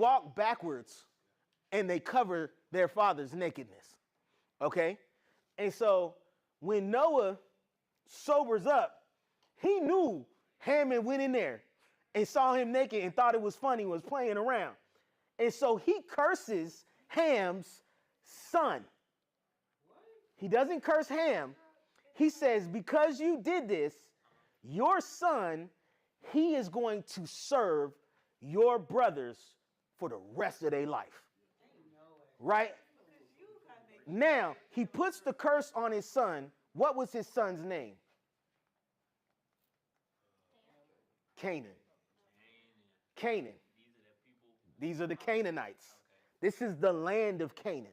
walk backwards and they cover their father's nakedness. Okay? And so when Noah sobers up, he knew Ham went in there and saw him naked and thought it was funny, was playing around. And so he curses Ham's son. He doesn't curse Ham. He says, because you did this, your son, he is going to serve your brothers for the rest of their life. Right? Now, he puts the curse on his son. What was his son's name? Canaan. Canaan. These are the Canaanites. This is the land of Canaan.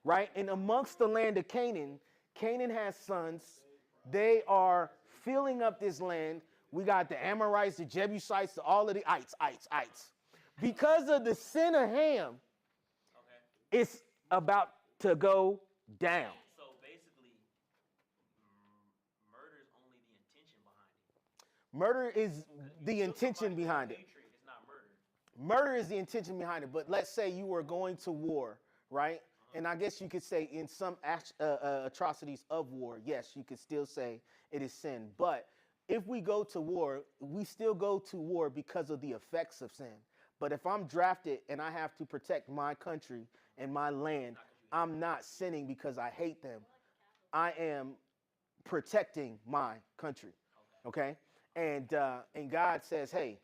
Right? And amongst the land of Canaan, Canaan has sons. They are filling up this land. We got the Amorites, the Jebusites, all of the ites. Because of the sin of Ham, it's about to go down. So basically, murder is only the intention behind it. Murder is the intention behind it. It's not murder. Murder is the intention behind it. But let's say you were going to war, right? And I guess you could say in some atrocities of war, yes, you could still say it is sin. But if we go to war, we still go to war because of the effects of sin. But if I'm drafted and I have to protect my country and my land, I'm not sinning because I hate them. I am protecting my country. Okay? And God says, hey,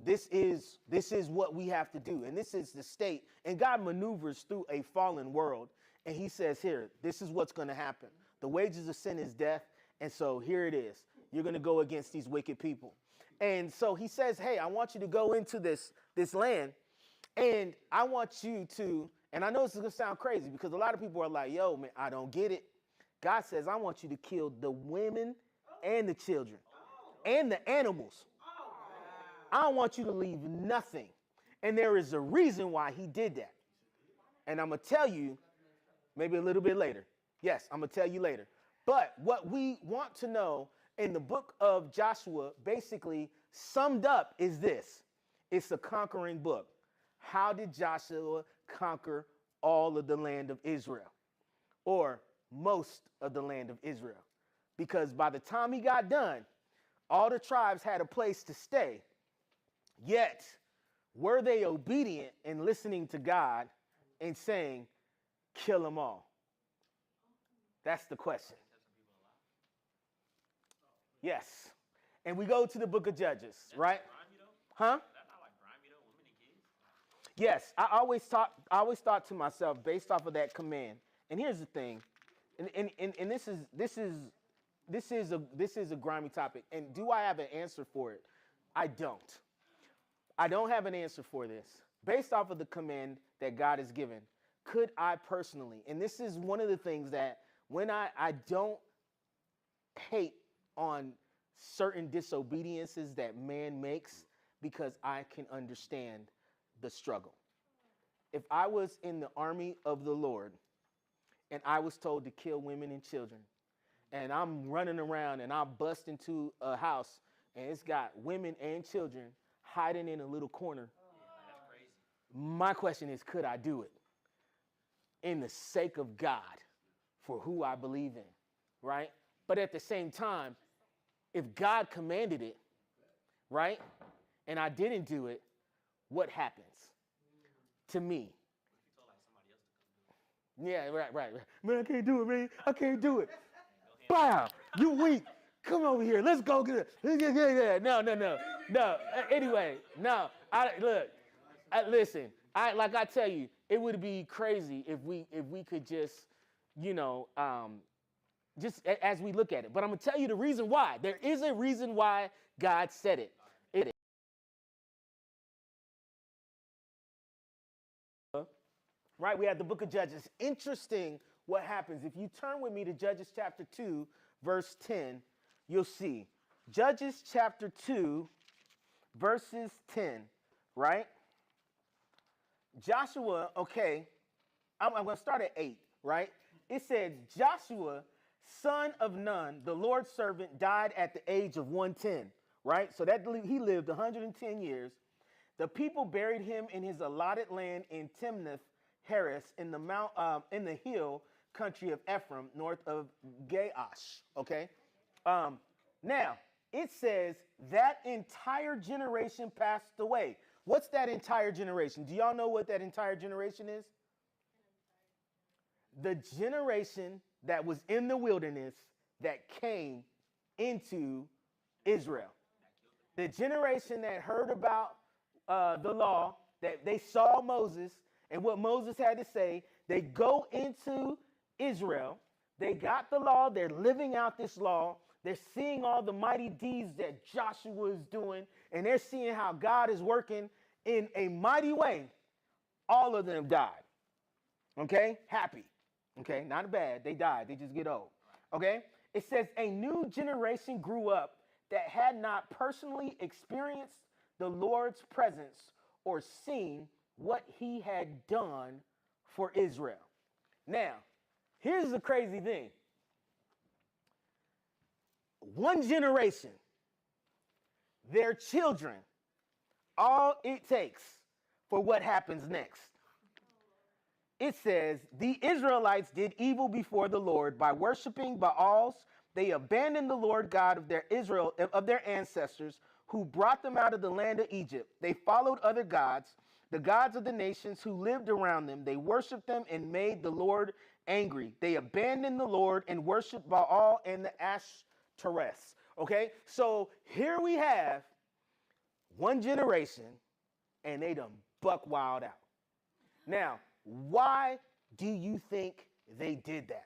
this is what we have to do. And this is the state. And God maneuvers through a fallen world. And he says, here, this is what's going to happen. The wages of sin is death. And so here it is. You're going to go against these wicked people. And so he says, hey, I want you to go into this land. And I want you to, and I know this is going to sound crazy because a lot of people are like, yo, man, I don't get it. God says, I want you to kill the women and the children and the animals. I don't want you to leave nothing. And there is a reason why he did that. And I'm going to tell you maybe a little bit later. Yes, I'm going to tell you later. But what we want to know in the book of Joshua, basically summed up, is this. It's a conquering book. How did Joshua conquer all of the land of Israel? Or most of the land of Israel? Because by the time he got done, all the tribes had a place to stay. Yet, were they obedient in listening to God and saying, kill them all? That's the question. Yes. And we go to the book of Judges, right? Huh? Yes, I always thought to myself based off of that command. And here's the thing, and this is a grimy topic. And do I have an answer for it? I don't. I don't have an answer for this. Based off of the command that God has given, could I personally, and this is one of the things that when I don't hate on certain disobediences that man makes because I can understand the struggle. If I was in the army of the Lord and I was told to kill women and children, and I'm running around and I bust into a house and it's got women and children hiding in a little corner, my question is, could I do it? In the sake of God, for who I believe in, right? But at the same time, if God commanded it, right, and I didn't do it, what happens to me? Yeah, right. Man, I can't do it, man. I can't do it. Wow, you weak. Come over here. Let's go get it. Yeah. No. Anyway, no. Listen. Like I tell you, it would be crazy if we could just, just as we look at it. But I'm gonna tell you the reason why. There is a reason why God said it. Right, we have the book of Judges. Interesting what happens. If you turn with me to Judges chapter 2, verse 10, you'll see. Judges chapter 2, verses 10, right? Joshua, okay, I'm going to start at 8, right? It says, Joshua, son of Nun, the Lord's servant, died at the age of 110, right? So that he lived 110 years. The people buried him in his allotted land in Timnath Heres in the hill country of Ephraim, north of Gaash. Okay. Now it says that entire generation passed away. What's that entire generation? Do y'all know what that entire generation is? The generation that was in the wilderness that came into Israel. The generation that heard about the law, that they saw Moses and what Moses had to say. They go into Israel. They got the law. They're living out this law. They're seeing all the mighty deeds that Joshua is doing, and they're seeing how God is working in a mighty way. All of them died. Okay? Happy. Okay? Not bad. They died. They just get old. Okay? It says a new generation grew up that had not personally experienced the Lord's presence or seen what he had done for Israel. Now, here's the crazy thing. One generation, their children, all it takes for what happens next. It says, the Israelites did evil before the Lord by worshiping Baals. They abandoned the Lord God of their ancestors, who brought them out of the land of Egypt. They followed other gods, the gods of the nations who lived around them. They worshiped them and made the Lord angry. They abandoned the Lord and worshiped Baal and the Ashtoreths. Okay, so here we have one generation, and they done buck wild out. Now, why do you think they did that?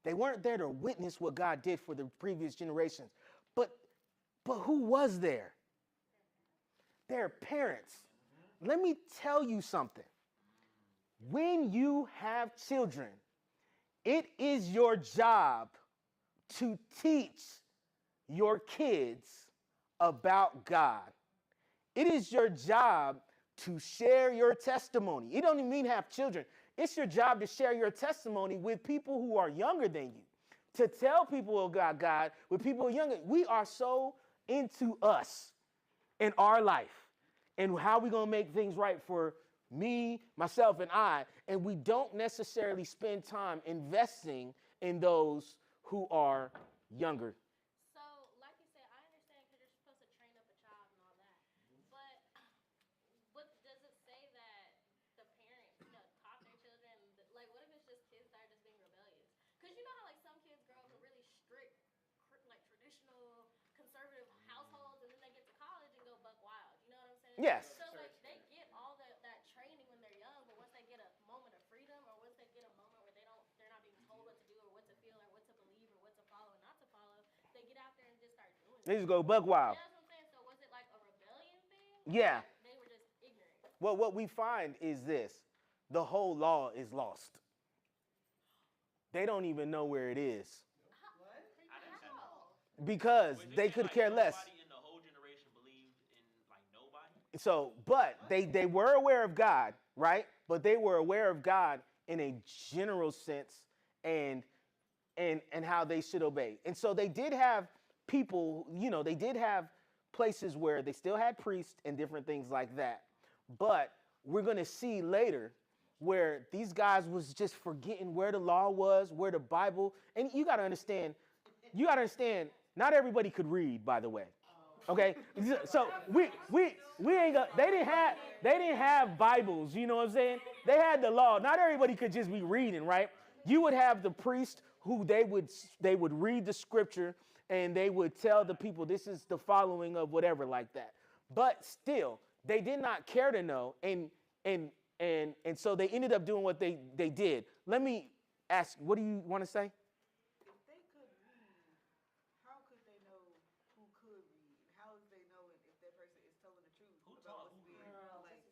They weren't there to witness what God did for the previous generations. But who was there? Their parents. Let me tell you something. When you have children, it is your job to teach your kids about God. It is your job to share your testimony. It don't even mean have children. It's your job to share your testimony with people who are younger than you, to tell people about God with people who are younger. We are so into us in our life and how we're going to make things right for me, myself, and I, and we don't necessarily spend time investing in those who are younger. So, like you said, I understand because you're supposed to train up a child and all that. But does it say that the parents, taught their children? Like, what if it's just kids that are just being rebellious? Because you know how, like, some kids grow up in really strict, like, traditional, conservative households, and then they get to college and go buck wild. You know what I'm saying? Yes. So, like, they get all that training when they're young, but once they get a moment of freedom, or once they get a moment where they're not being told what to do, or what to feel, or what to believe, or what to follow and not to follow, they get out there and just start doing it. They just go buck wild. Yeah, that's what I'm saying. So was it like a rebellion thing? Yeah. They were just ignorant. Well, what we find is this. The whole law is lost. They don't even know where it is. How? Because they could care less. Nobody in the whole generation believed in like nobody. So, but they were aware of God, right? But they were aware of God in a general sense and how they should obey. And so they did have people, they did have places where they still had priests and different things like that. But we're going to see later where these guys was just forgetting where the law was, where the Bible, and you got to understand, not everybody could read, by the way. Okay? So we ain't got, they didn't have Bibles, you know what I'm saying? They had the law. Not everybody could just be reading, right? You would have the priest who they would read the scripture and they would tell the people this is the following of whatever like that. But still, they did not care to know, and so they ended up doing what they did. Let me ask, what do you want to say? If they could read, how could they know who could read? How is they knowing if that person is telling the truth about what's being like?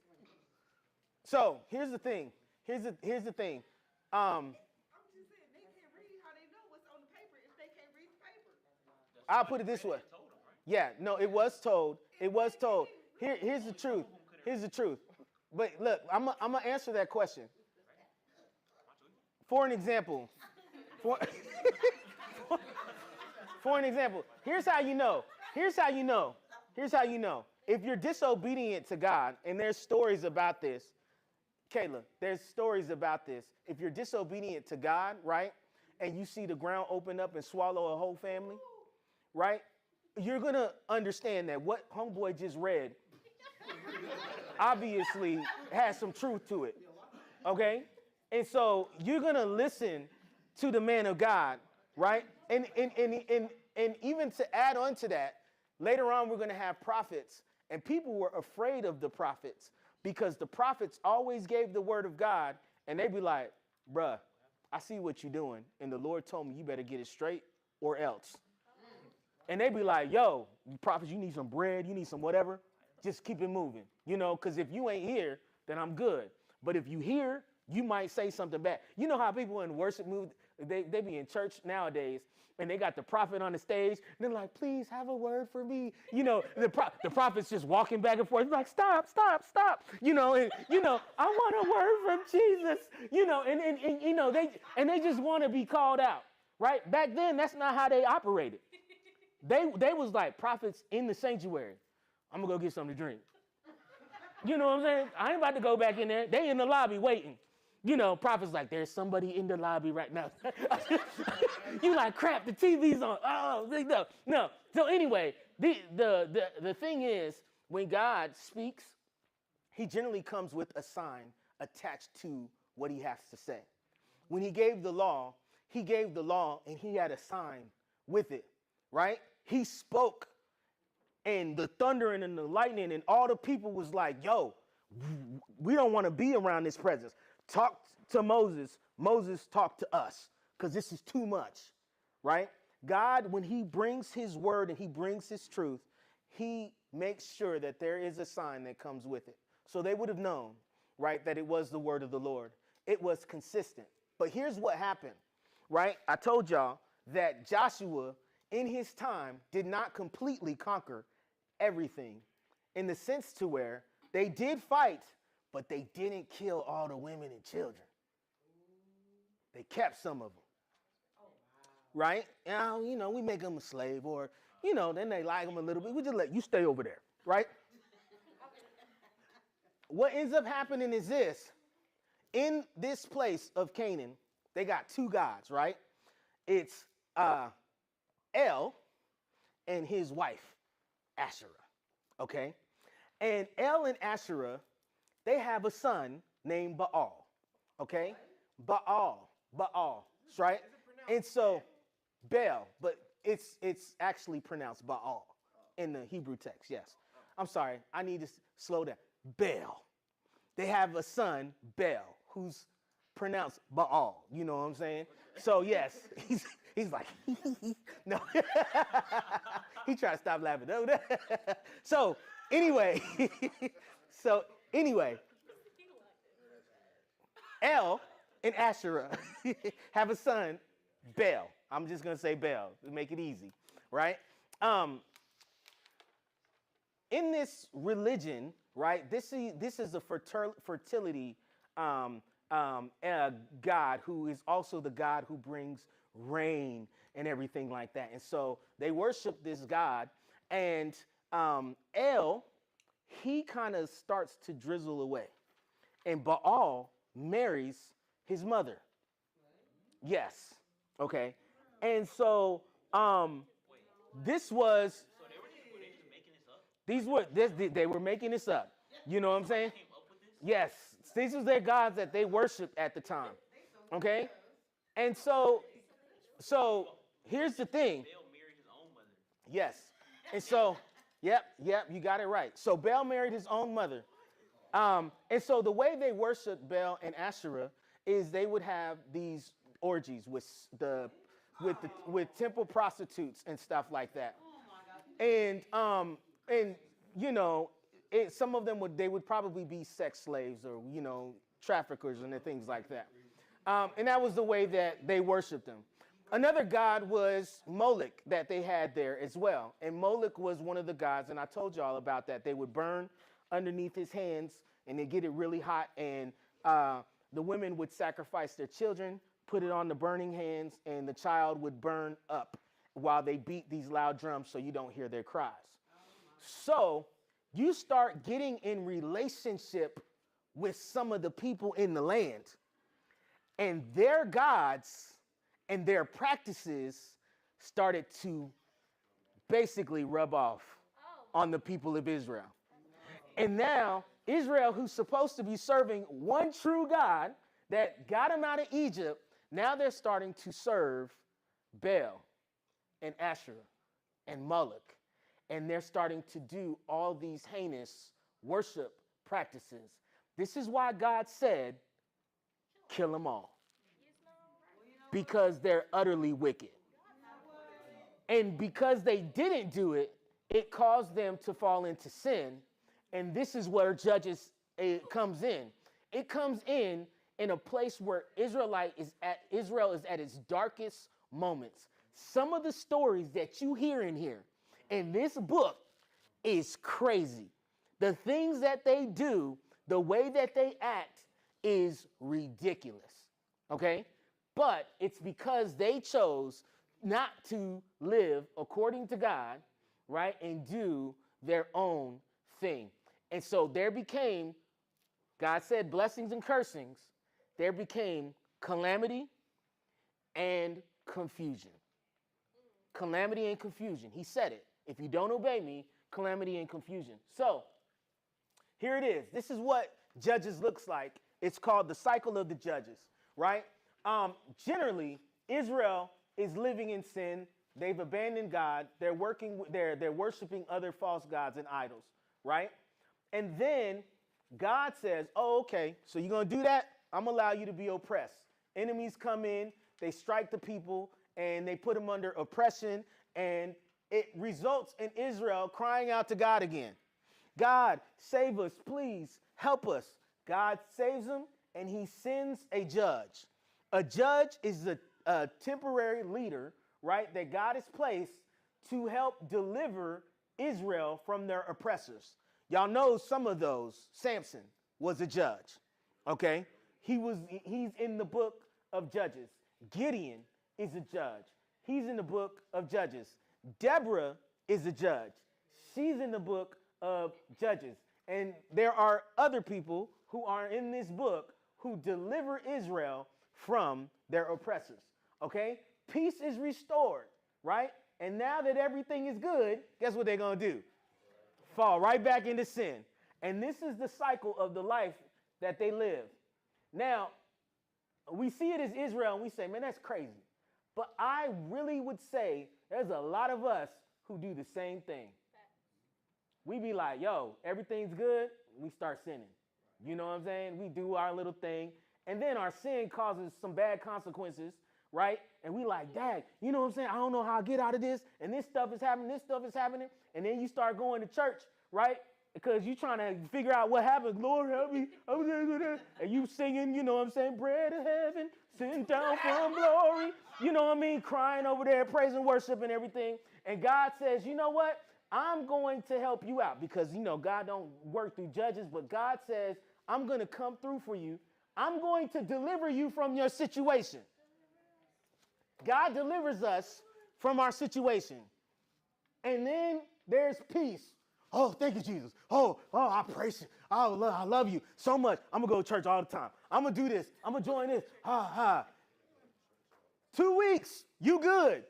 So here's the thing. Here's the thing. I'm just saying they can't read. How they know what's on the paper if they can't read the paper? I'll put it this way. Yeah, no, it was told. It was told. Here's the truth. Here's the truth. But look, I'm gonna answer that question. For an example, For an example, here's how you know. Here's how you know. Here's how you know. If you're disobedient to God, and there's stories about this, Kayla, there's stories about this. If you're disobedient to God, right, and you see the ground open up and swallow a whole family, right, you're going to understand that what homeboy just read obviously has some truth to it, okay? And so you're going to listen to the man of God, right? And even to add on to that, later on we're going to have prophets, and people were afraid of the prophets because the prophets always gave the word of God, and they'd be like, bruh, I see what you're doing, and the Lord told me you better get it straight or else. And they'd be like, yo, prophets, you need some bread, you need some whatever, just keep it moving, you know, because if you ain't here, then I'm good. But if you here, you might say something bad. You know how people in worship move, they be in church nowadays, and they got the prophet on the stage, and they're like, please have a word for me. You know, the prophet's just walking back and forth. He's like, stop, stop, stop. You know, and, you know, I want a word from Jesus. You know, and you know, they just want to be called out, right? Back then, that's not how they operated. They was like prophets in the sanctuary. I'm going to go get something to drink. You know what I'm saying? I ain't about to go back in there. They in the lobby waiting. You know, prophets like, there's somebody in the lobby right now. You like, crap, the TV's on. Oh, no. So anyway, the thing is, when God speaks, he generally comes with a sign attached to what he has to say. When he gave the law and he had a sign with it, right? He spoke, and the thundering and the lightning and all the people was like, yo, we don't want to be around this presence. Talk to Moses. Moses talked to us because this is too much, right? God, when he brings his word and he brings his truth, he makes sure that there is a sign that comes with it. So they would have known, right, that it was the word of the Lord. It was consistent. But here's what happened, right? I told y'all that Joshua, in his time, did not completely conquer everything, in the sense to where they did fight, but they didn't kill all the women and children. They kept some of them. Right? Now, you know, we make them a slave, or, you know, then they like them a little bit. We just let you stay over there, right? What ends up happening is this. In this place of Canaan, they got two gods, right? It's El and his wife, Asherah, okay? And El and Asherah, they have a son named Baal, okay? Baal, right? And so, Baal, but it's actually pronounced Baal in the Hebrew text, yes. I'm sorry, I need to slow down. Baal. They have a son, Baal, who's pronounced Baal, you know what I'm saying? So, yes, he's like, no. He tried to stop laughing. So, anyway, El and Asherah have a son, Baal. I'm just going to say Baal to make it easy, right? In this religion, right, this is a fertility God who is also the God who brings rain and everything like that. And so they worship this God, and El, he kind of starts to drizzle away. And Baal marries his mother. Yes. Okay. And so this was, So were they just making this up? they were making this up. You know what I'm saying? Came up with this? Yes. These was their gods that they worshiped at the time. Okay? And so here's the thing. Baal married his own mother. Yes. And so, yep, you got it right. So Baal married his own mother. And so the way they worshiped Baal and Asherah is they would have these orgies with temple prostitutes and stuff like that. And you know, some of them would probably be sex slaves or, you know, traffickers and things like that. And that was the way that they worshiped them. Another god was Moloch that they had there as well. And Moloch was one of the gods, and I told y'all about that. They would burn underneath his hands, and they get it really hot, and the women would sacrifice their children, put it on the burning hands, and the child would burn up while they beat these loud drums so you don't hear their cries. So you start getting in relationship with some of the people in the land, and their gods and their practices started to basically rub off on the people of Israel. And now Israel, who's supposed to be serving one true God that got them out of Egypt, now they're starting to serve Baal and Asherah and Moloch. And they're starting to do all these heinous worship practices. This is why God said, kill them all. Because they're utterly wicked. And because they didn't do it, it caused them to fall into sin. And this is where Judges comes in. It comes in a place where Israel is at its darkest moments. Some of the stories that you hear in here, in this book, is crazy. The things that they do, the way that they act is ridiculous, okay? But it's because they chose not to live according to God, right, and do their own thing. And so there became, God said, blessings and cursings. There became calamity and confusion. Calamity and confusion. He said it. If you don't obey me, calamity and confusion. So here it is. This is what Judges looks like. It's called the cycle of the Judges, right? Generally, Israel is living in sin. They've abandoned God. They're worshiping other false gods and idols, right? And then God says, oh, okay, so you're going to do that? I'm going to allow you to be oppressed. Enemies come in, they strike the people, and they put them under oppression, and it results in Israel crying out to God again. God, save us, please, help us. God saves them, and he sends a judge. A judge is a temporary leader, right, that God has placed to help deliver Israel from their oppressors. Y'all know some of those. Samson was a judge, okay? He's in the book of Judges. Gideon is a judge. He's in the book of Judges. Deborah is a judge. She's in the book of Judges. And there are other people who are in this book who deliver Israel from their oppressors, okay? Peace is restored, right? And now that everything is good, guess what they're going to do? Fall right back into sin. And this is the cycle of the life that they live. Now, we see it as Israel and we say, man, that's crazy. But I really would say there's a lot of us who do the same thing. We be like, yo, everything's good. We start sinning. You know what I'm saying? We do our little thing. And then our sin causes some bad consequences, right? And we like, Dad, you know what I'm saying? I don't know how I get out of this. And this stuff is happening. This stuff is happening. And then you start going to church, right? Because you're trying to figure out what happened. Lord, help me. And you singing, you know what I'm saying? Bread of heaven, sent down from glory. You know what I mean? Crying over there, praise and worship and everything. And God says, you know what? I'm going to help you out because, you know, God don't work through judges. But God says, I'm going to come through for you. I'm going to deliver you from your situation. God delivers us from our situation. And then there's peace. Oh, thank you, Jesus. Oh, I praise you. I love you so much. I'm going to go to church all the time. I'm going to do this. I'm going to join this. 2 weeks, you good.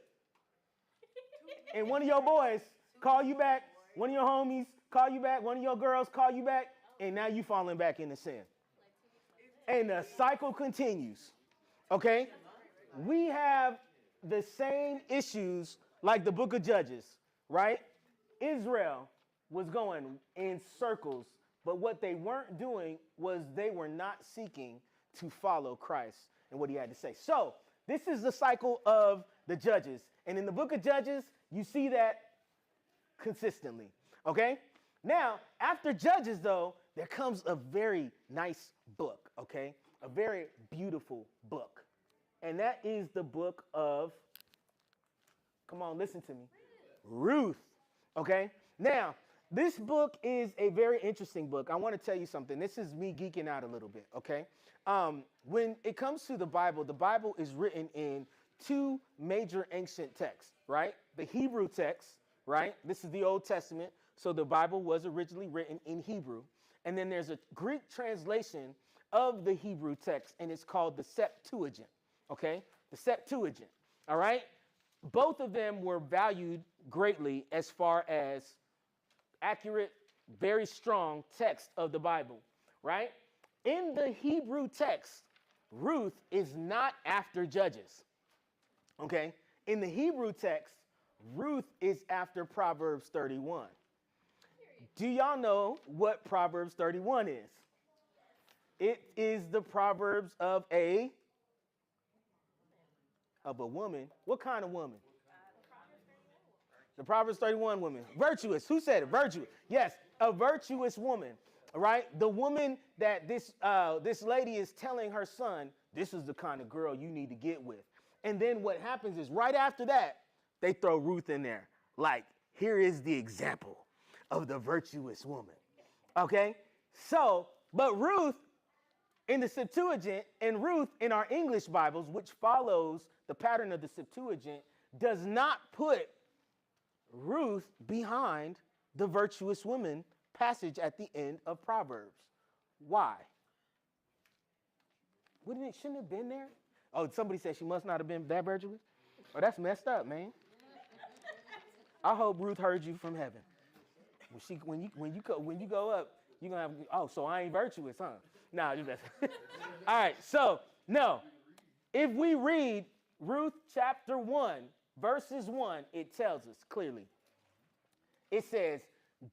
And one of your boys call you back. One of your homies call you back. One of your girls call you back. And now you falling back into sin. And the cycle continues. Okay? We have the same issues like the book of Judges, right? Israel was going in circles, but what they weren't doing was they were not seeking to follow Christ and what he had to say. So this is the cycle of the Judges. And in the book of Judges, you see that consistently. Okay? Now, after Judges, though, there comes a very nice book, okay? A very beautiful book. And that is the book of, come on, listen to me, Ruth, okay? Now, this book is a very interesting book. I want to tell you something. This is me geeking out a little bit, okay? When it comes to the Bible is written in two major ancient texts, right? The Hebrew text, right? This is the Old Testament. So the Bible was originally written in Hebrew. And then there's a Greek translation of the Hebrew text, and it's called the Septuagint, okay? The Septuagint, all right? Both of them were valued greatly as far as accurate, very strong text of the Bible, right? In the Hebrew text, Ruth is not after Judges, okay? In the Hebrew text, Ruth is after Proverbs 31. Do y'all know what Proverbs 31 is? It is the Proverbs of a woman. What kind of woman? The Proverbs 31 woman. Virtuous. Who said it? Virtuous. Yes, a virtuous woman, right? The woman that this lady is telling her son, this is the kind of girl you need to get with. And then what happens is right after that, they throw Ruth in there. Like, here is the example of the virtuous woman. Okay? So, but Ruth in the Septuagint and Ruth in our English Bibles, which follows the pattern of the Septuagint, does not put Ruth behind the virtuous woman passage at the end of Proverbs. Why? Shouldn't it have been there? Oh, somebody said she must not have been that virtuous? Oh, that's messed up, man. I hope Ruth heard you from heaven. When you go up, you're gonna have, oh, so I ain't virtuous, huh? Nah, just all right, so no. If we read Ruth chapter 1, verses 1, it tells us clearly. It says,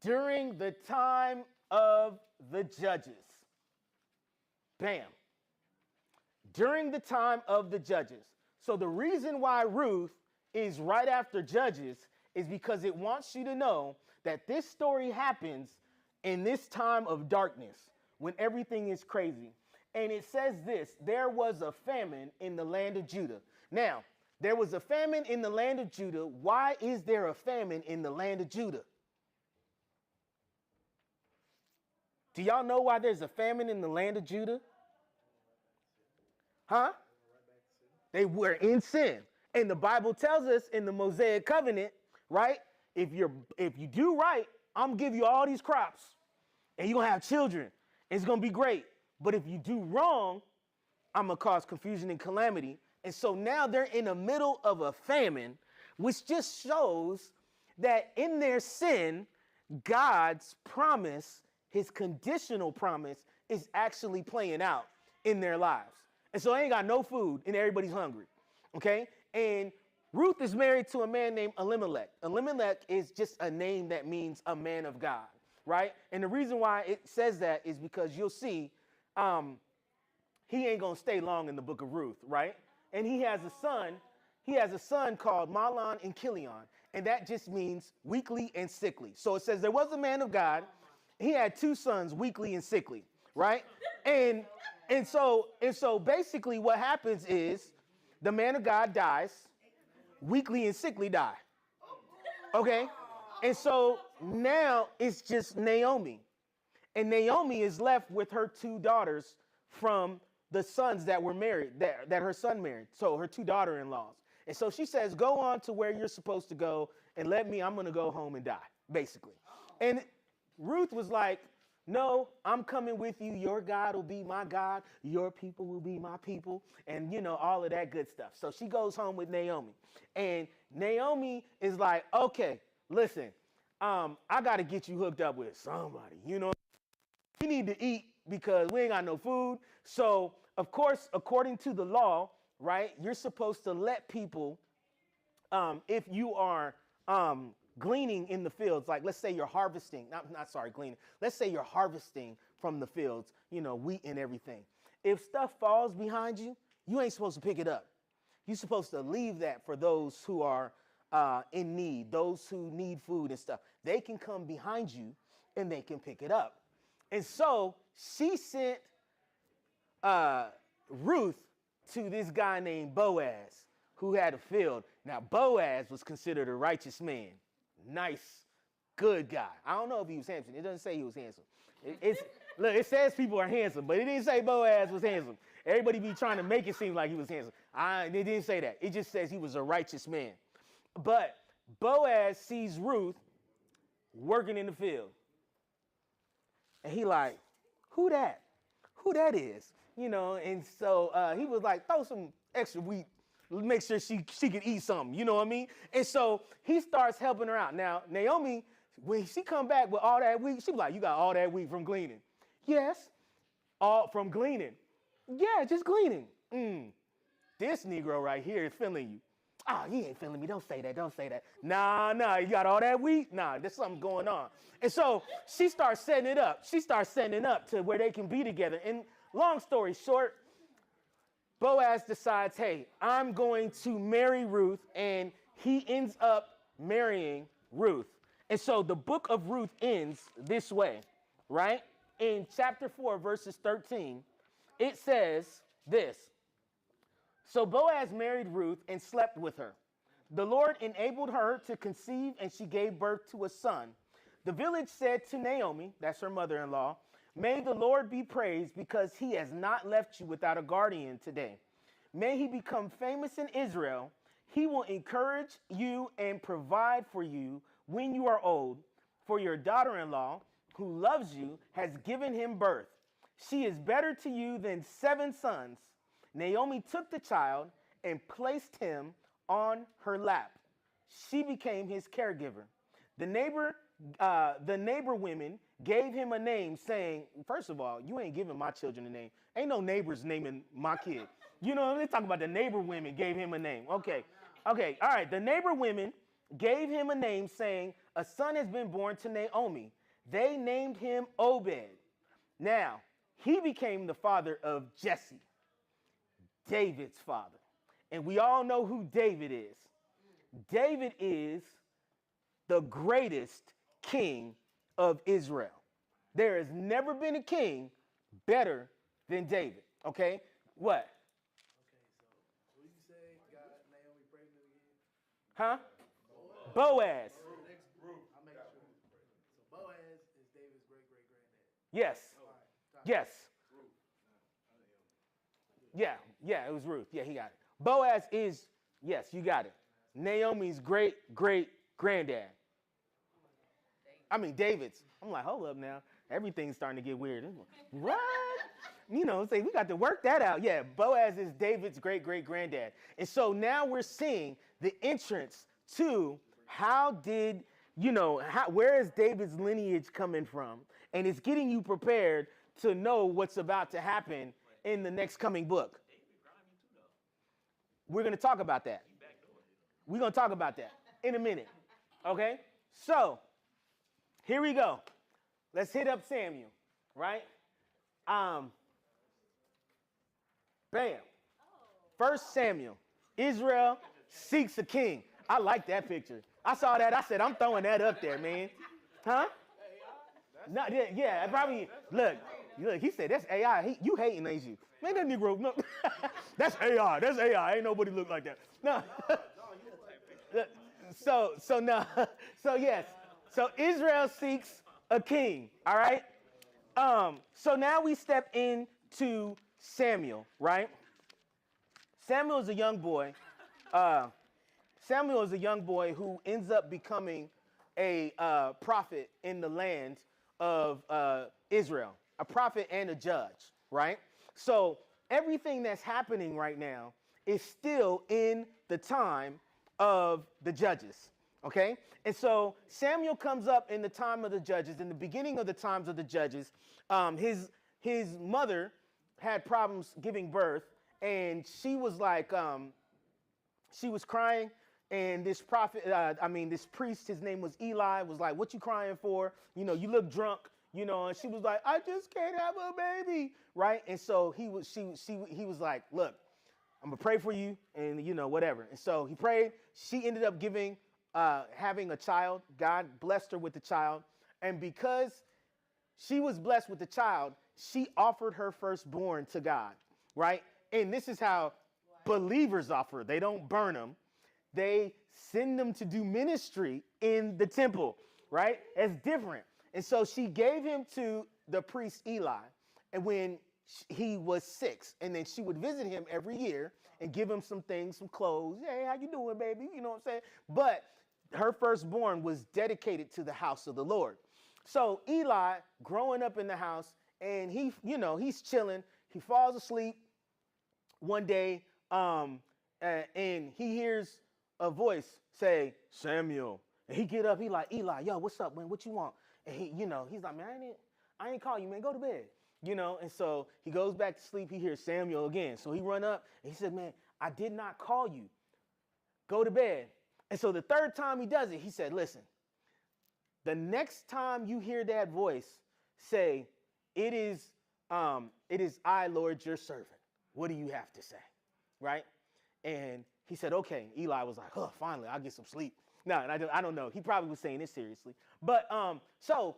during the time of the judges. Bam. During the time of the judges. So the reason why Ruth is right after Judges is because it wants you to know that this story happens in this time of darkness when everything is crazy. And it says this, there was a famine in the land of Judah. Now, there was a famine in the land of Judah. Why is there a famine in the land of Judah? Do y'all know why there's a famine in the land of Judah? Huh? They were in sin. And the Bible tells us in the Mosaic covenant, right? If you do right, I'm gonna give you all these crops and you're gonna have children. And it's gonna be great. But if you do wrong, I'm gonna cause confusion and calamity. And so now they're in the middle of a famine, which just shows that in their sin, God's promise, his conditional promise, is actually playing out in their lives. And so they ain't got no food and everybody's hungry, okay? And Ruth is married to a man named Elimelech. Elimelech is just a name that means a man of God, right? And the reason why it says that is because you'll see he ain't gonna stay long in the book of Ruth, right? And he has a son called Mahlon and Chilion, and that just means weakly and sickly. So it says there was a man of God, he had two sons, weakly and sickly, right? And so basically what happens is the man of God dies, weakly and sickly die. Okay? And so now it's just Naomi. And Naomi is left with her two daughters from the sons that were married, that her son married. So her two daughter-in-laws. And so she says, go on to where you're supposed to go and I'm going to go home and die, basically. And Ruth was like, no, I'm coming with you. Your God will be my God. Your people will be my people. And, all of that good stuff. So she goes home with Naomi. And Naomi is like, okay, listen, I got to get you hooked up with somebody. We need to eat because we ain't got no food. So, of course, according to the law, right, you're supposed to let people, if you are gleaning in the fields, like let's say you're harvesting, gleaning. Let's say you're harvesting from the fields, wheat and everything. If stuff falls behind you, you ain't supposed to pick it up. You're supposed to leave that for those who are in need, those who need food and stuff. They can come behind you and they can pick it up. And so she sent Ruth to this guy named Boaz, who had a field. Now, Boaz was considered a righteous man. Nice, good guy. I don't know if he was handsome. It doesn't say he was handsome. Look, it says people are handsome, but it didn't say Boaz was handsome. Everybody be trying to make it seem like he was handsome. It didn't say that. It just says he was a righteous man. But Boaz sees Ruth working in the field. And he like, who that? Who that is? You know, and so he was like, throw some extra wheat, make sure she can eat something, you know what I mean? And so he starts helping her out. Now, Naomi, when she come back with all that wheat, she was like, you got all that wheat from gleaning? Yes, all from gleaning. Yeah, just gleaning. This Negro right here is feeling you. Oh, he ain't feeling me. Don't say that. Don't say that. Nah, you got all that wheat? Nah, there's something going on. And so she starts setting it up. She starts setting it up to where they can be together. And long story short, Boaz decides, hey, I'm going to marry Ruth, and he ends up marrying Ruth. And so the book of Ruth ends this way, right? In chapter 4, verses 13, it says this. So Boaz married Ruth and slept with her. The Lord enabled her to conceive, and she gave birth to a son. The village said to Naomi, that's her mother-in-law, may the Lord be praised because he has not left you without a guardian today. May he become famous in Israel. He will encourage you and provide for you when you are old, for your daughter-in-law, who loves you, has given him birth. She is better to you than 7 sons. Naomi took the child and placed him on her lap. She became his caregiver. The neighbor women gave him a name, saying, first of all, you ain't giving my children a name. Ain't no neighbors naming my kid. You know, they're talking about the neighbor women gave him a name. Okay, all right. The neighbor women gave him a name, saying, a son has been born to Naomi. They named him Obed. Now, he became the father of Jesse, David's father. And we all know who David is. David is the greatest king of Israel. There has never been a king better than David. Okay? What? Okay, so what you say got Naomi pregnant again? Huh? Boaz. I'll make sure. So Boaz is David's great-great-granddad. Yes. All right. Yes. Yeah, it was Ruth. Yeah, he got it. Boaz is, yes, you got it, Naomi's great-great-granddad. I mean, David's. I'm like, hold up now. Everything's starting to get weird. What? You know, say we got to work that out. Yeah, Boaz is David's great-great-granddad. And so now we're seeing the entrance to where is David's lineage coming from? And it's getting you prepared to know what's about to happen in the next coming book. We're going to talk about that. We're going to talk about that in a minute. Okay? So, here we go. Let's hit up Samuel, right? Bam. 1 Samuel. Israel seeks a king. I like that picture. I saw that. I said, I'm throwing that up there, man. Huh? No, yeah, probably. Look, he said, that's AI. You hating, ain't you? Man, that Negro, no. That's AI. That's AI. Ain't nobody look like that. No. So yes. So Israel seeks a king, all right? So now we step into Samuel, right? Samuel is a young boy. Samuel is a young boy who ends up becoming a prophet in the land of Israel, a prophet and a judge, right? So everything that's happening right now is still in the time of the judges, okay? And so Samuel comes up in the time of the judges, in the beginning of the times of the judges. His mother had problems giving birth, and she was like, she was crying, and this prophet, this priest, his name was Eli, was like, what you crying for? You know, you look drunk, you know, and she was like, I just can't have a baby, right? And so he was like, look, I'm gonna pray for you, and you know, whatever. And so he prayed. She ended up having a child. God blessed her with the child, and because she was blessed with the child, she offered her firstborn to God, right? And this is how believers offer. They don't burn them. They send them to do ministry in the temple, right? It's different. And so she gave him to the priest Eli. And when he was 6, and then she would visit him every year and give him some things, some clothes. Hey, how you doing, baby? You know what I'm saying? But her firstborn was dedicated to the house of the Lord. So Eli, growing up in the house, and he's chilling. He falls asleep one day, and he hears a voice say, Samuel. And he get up, he like, Eli, yo, what's up, man? What you want? And he's like, man, I ain't call you, man. Go to bed. And so he goes back to sleep. He hears Samuel again. So he run up and he said, man, I did not call you. Go to bed. And so the third time he does it, he said, listen, the next time you hear that voice say, it is I, Lord, your servant. What do you have to say? Right? And he said, okay. Eli was like, oh, finally, I'll get some sleep. No, and I don't know. He probably was saying this seriously. But so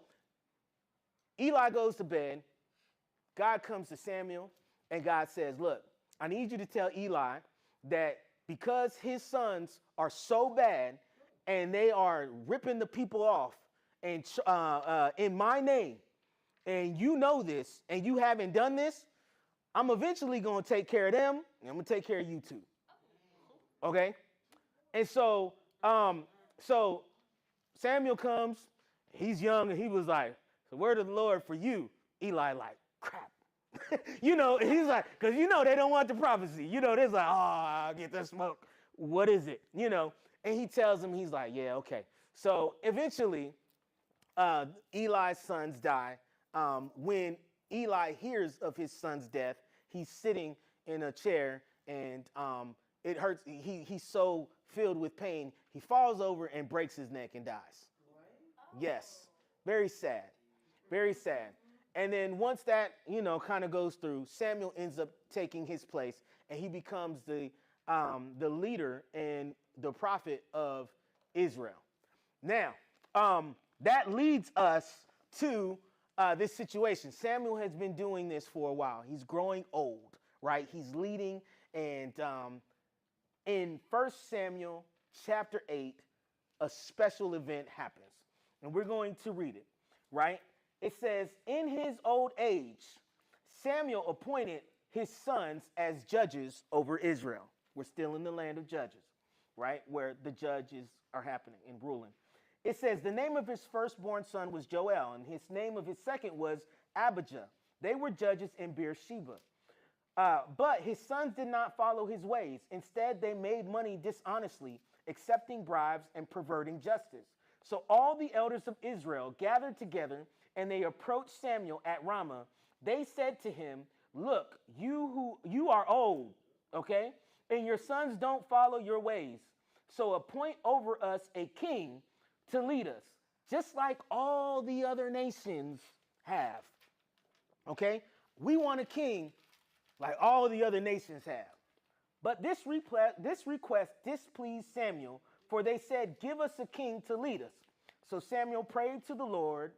Eli goes to bed. God comes to Samuel, and God says, look, I need you to tell Eli that because his sons are so bad and they are ripping the people off and in my name, and you know this, and you haven't done this, I'm eventually going to take care of them, and I'm going to take care of you too. Okay? And so Samuel comes, he's young, and he was like, the word of the Lord for you. Eli like, crap. He's like, because they don't want the prophecy. They're like, oh, I'll get that smoke. What is it? And he tells him, he's like, yeah, okay. So eventually, Eli's sons die. When Eli hears of his son's death, he's sitting in a chair, and it hurts. He's so filled with pain, he falls over and breaks his neck and dies. What? Yes. Very sad. Very sad. And then once that, kind of goes through, Samuel ends up taking his place, and he becomes the leader and the prophet of Israel. Now, that leads us to this situation. Samuel has been doing this for a while. He's growing old, right? He's leading, and in 1 Samuel chapter 8, a special event happens, and we're going to read it, right? It says, in his old age, Samuel appointed his sons as judges over Israel. We're still in the land of judges, right? Where the judges are happening and ruling. It says, the name of his firstborn son was Joel, and his name of his second was Abijah. They were judges in Beersheba. But his sons did not follow his ways. Instead, they made money dishonestly, accepting bribes and perverting justice. So all the elders of Israel gathered together, and they approached Samuel at Ramah. They said to him, look, you are old, okay? And your sons don't follow your ways. So appoint over us a king to lead us, just like all the other nations have, okay? We want a king like all the other nations have. But this request displeased Samuel, for they said, give us a king to lead us. So Samuel prayed to the Lord,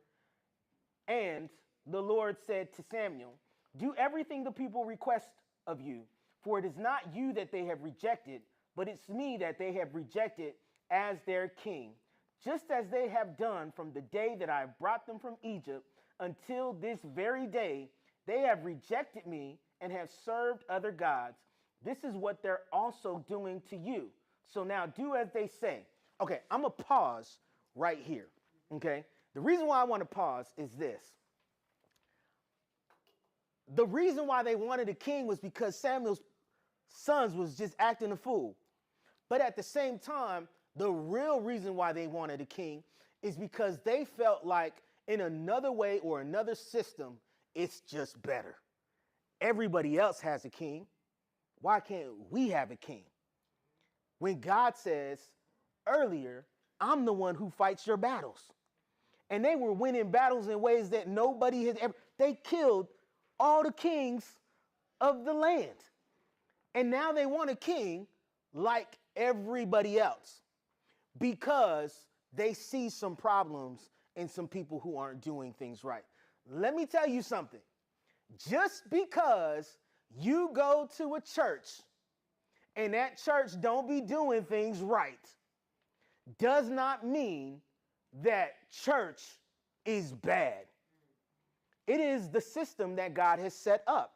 and the Lord said to Samuel, do everything the people request of you, for it is not you that they have rejected, but it's me that they have rejected as their king, just as they have done from the day that I brought them from Egypt until this very day. They have rejected me and have served other gods. This is what they're also doing to you. So now do as they say. Okay, I'm going to pause right here, okay? The reason why I want to pause is this. The reason why they wanted a king was because Samuel's sons was just acting a fool. But at the same time, the real reason why they wanted a king is because they felt like in another way or another system, it's just better. Everybody else has a king. Why can't we have a king? When God says earlier, I'm the one who fights your battles. And they were winning battles in ways that nobody has ever. They killed all the kings of the land. And now they want a king like everybody else because they see some problems in some people who aren't doing things right. Let me tell you something. Just because you go to a church and that church don't be doing things right does not mean that church is bad. It is the system that God has set up.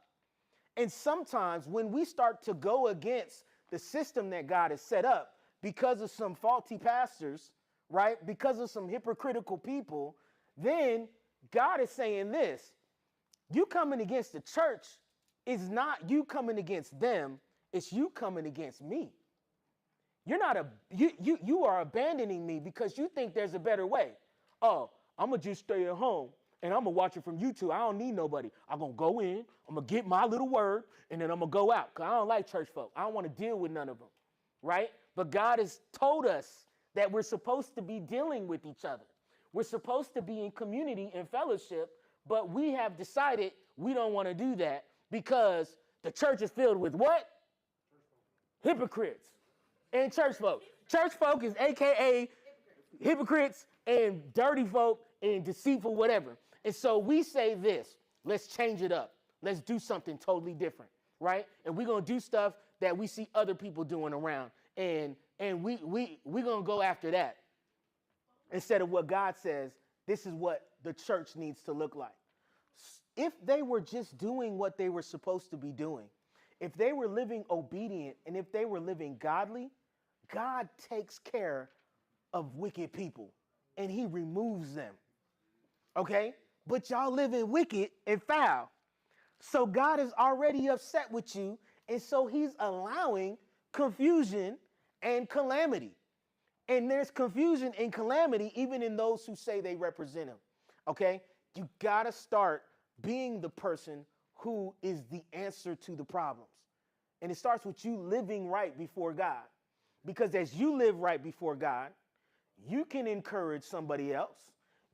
And sometimes when we start to go against the system that God has set up because of some faulty pastors, right? Because of some hypocritical people, then God is saying this: you coming against the church is not you coming against them, it's you coming against me. You're not you are abandoning me because you think there's a better way. Oh, I'm gonna just stay at home and I'm gonna watch it from YouTube. I don't need nobody. I'm gonna go in, I'm gonna get my little word, and then I'm gonna go out. Because I don't like church folk. I don't want to deal with none of them. Right? But God has told us that we're supposed to be dealing with each other. We're supposed to be in community and fellowship, but we have decided we don't want to do that because the church is filled with what? Hypocrites and church folk. Church folk is AKA hypocrites and dirty folk and deceitful whatever. And so we say this: let's change it up. Let's do something totally different, right? And we're going to do stuff that we see other people doing around. And we're going to go after that instead of what God says this is what the church needs to look like. If they were just doing what they were supposed to be doing, if they were living obedient and if they were living godly, God takes care of wicked people and he removes them. Okay? But y'all living wicked and foul. So God is already upset with you, and so he's allowing confusion and calamity. And there's confusion and calamity even in those who say they represent him. Okay? You got to start being the person who is the answer to the problems. And it starts with you living right before God. Because as you live right before God, you can encourage somebody else,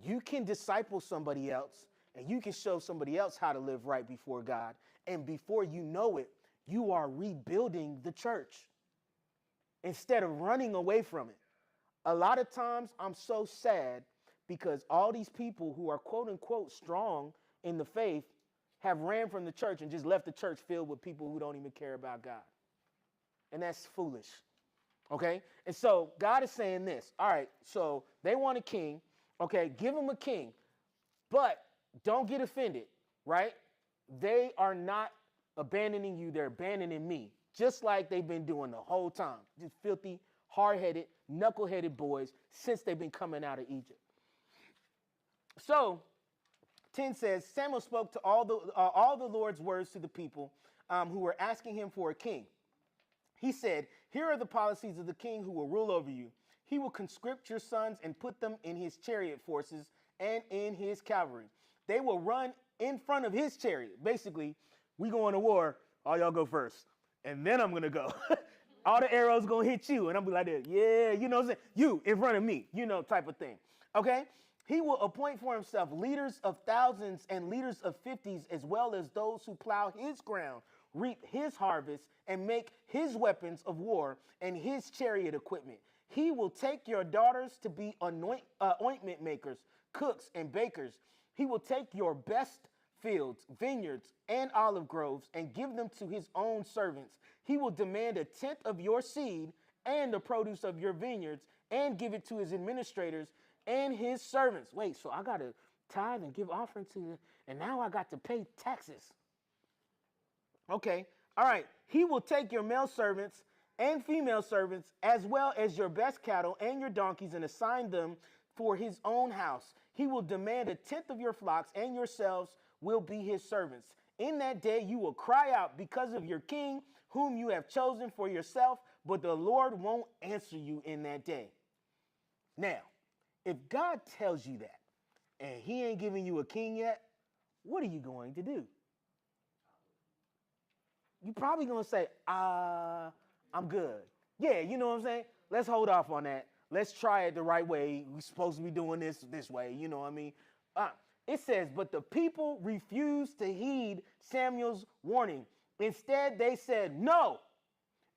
you can disciple somebody else, and you can show somebody else how to live right before God. And before you know it, you are rebuilding the church instead of running away from it. A lot of times I'm so sad because all these people who are quote unquote strong in the faith have ran from the church and just left the church filled with people who don't even care about God. And that's foolish. Okay? And so God is saying this. All right, so they want a king. Okay, give them a king. But don't get offended, right? They are not abandoning you. They're abandoning me, just like they've been doing the whole time. Just filthy, hard-headed, knuckle-headed boys since they've been coming out of Egypt. So 10 says, Samuel spoke to all the Lord's words to the people who were asking him for a king. He said, here are the policies of the king who will rule over you. He will conscript your sons and put them in his chariot forces and in his cavalry. They will run in front of his chariot. Basically, we going to war, all y'all go first. And then I'm going to go. All the arrows going to hit you. And I'm be like, this. Yeah, you know what I'm saying? You in front of me, you know, type of thing. Okay? He will appoint for himself leaders of thousands and leaders of 50s, as well as those who plow his ground, reap his harvest, and make his weapons of war and his chariot equipment. He will take your daughters to be ointment makers, cooks, and bakers. He will take your best fields, vineyards, and olive groves and give them to his own servants. He will demand a tenth of your seed and the produce of your vineyards and give it to his administrators and his servants. Wait, so I got to tithe and give offering to them, and now I got to pay taxes. Okay, all right. He will take your male servants and female servants, as well as your best cattle and your donkeys, and assign them for his own house. He will demand a tenth of your flocks, and yourselves will be his servants. In that day you will cry out because of your king, whom you have chosen for yourself, but the Lord won't answer you in that day. Now, if God tells you that, and he ain't giving you a king yet, what are you going to do? You're probably going to say, I'm good. Yeah, you know what I'm saying? Let's hold off on that. Let's try it the right way. We're supposed to be doing this way. You know what I mean? It says, but the people refused to heed Samuel's warning. Instead, they said, no,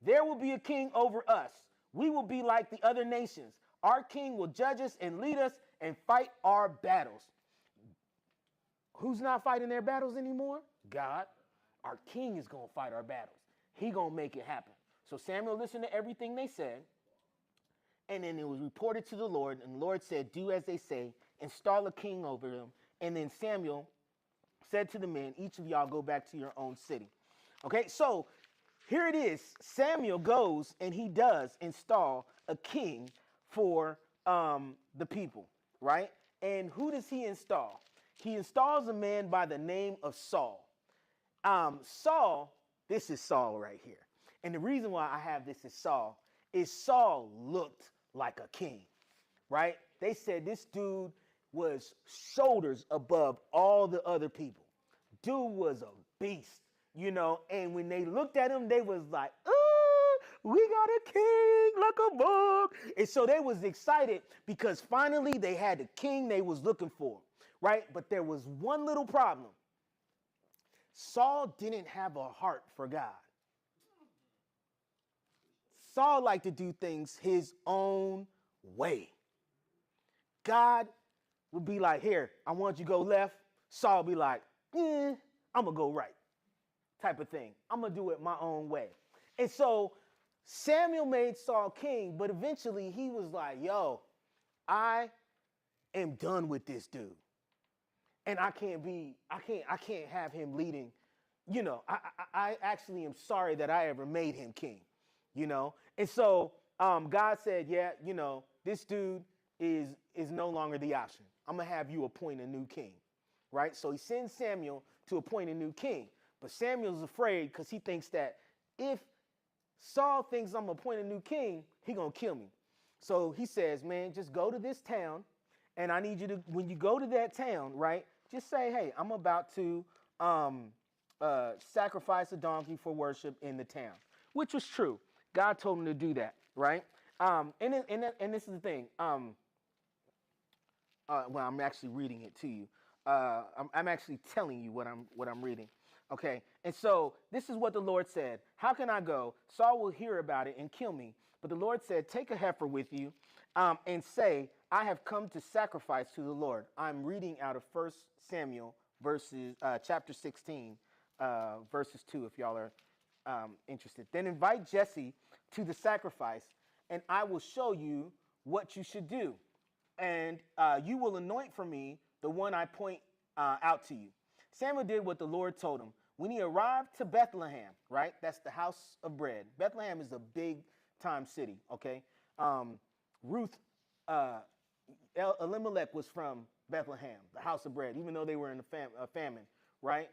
there will be a king over us. We will be like the other nations. Our king will judge us and lead us and fight our battles. Who's not fighting their battles anymore? God. Our king is going to fight our battles. He going to make it happen. So Samuel listened to everything they said, and then it was reported to the Lord, and the Lord said, do as they say install a king over them. And then Samuel said to the men, each of y'all go back to your own city. Okay, so here it is. Samuel goes and he does install a king for the people, right? And who does he install? He installs a man by the name of Saul. Saul, this is Saul right here. And the reason why I have this as Saul is Saul looked like a king, right? They said this dude was shoulders above all the other people. Dude was a beast, you know, and when they looked at him, they was like, oh, we got a king like a bug. And so they was excited because finally they had the king they was looking for, right? But there was one little problem. Saul didn't have a heart for God. Saul liked to do things his own way. God would be like, here, I want you to go left. Saul be like, I'm going to go right, type of thing. I'm going to do it my own way. And so Samuel made Saul king, but eventually he was like, yo, I am done with this dude. And I can't have him leading. You know, I actually am sorry that I ever made him king, you know. And so God said, yeah, you know, this dude is no longer the option. I'm going to have you appoint a new king, right? So he sends Samuel to appoint a new king. But Samuel's afraid because he thinks that if Saul thinks I'm going to appoint a new king, he's going to kill me. So he says, man, just go to this town. And I need you to, when you go to that town, right, just say, hey, I'm about to sacrifice a donkey for worship in the town, which was true. God told him to do that, right? And this is the thing. Well, I'm actually reading it to you. I'm actually telling you what I'm reading. Okay. And so this is what the Lord said. How can I go? Saul will hear about it and kill me. But the Lord said, take a heifer with you and say, I have come to sacrifice to the Lord. I'm reading out of 1 Samuel chapter 16, verses 2, if y'all are interested. Then invite Jesse to the sacrifice, and I will show you what you should do. And you will anoint for me the one I point out to you. Samuel did what the Lord told him. When he arrived to Bethlehem, right? That's the house of bread. Bethlehem is a big time city, okay? Elimelech was from Bethlehem, the house of bread, even though they were in a famine, right?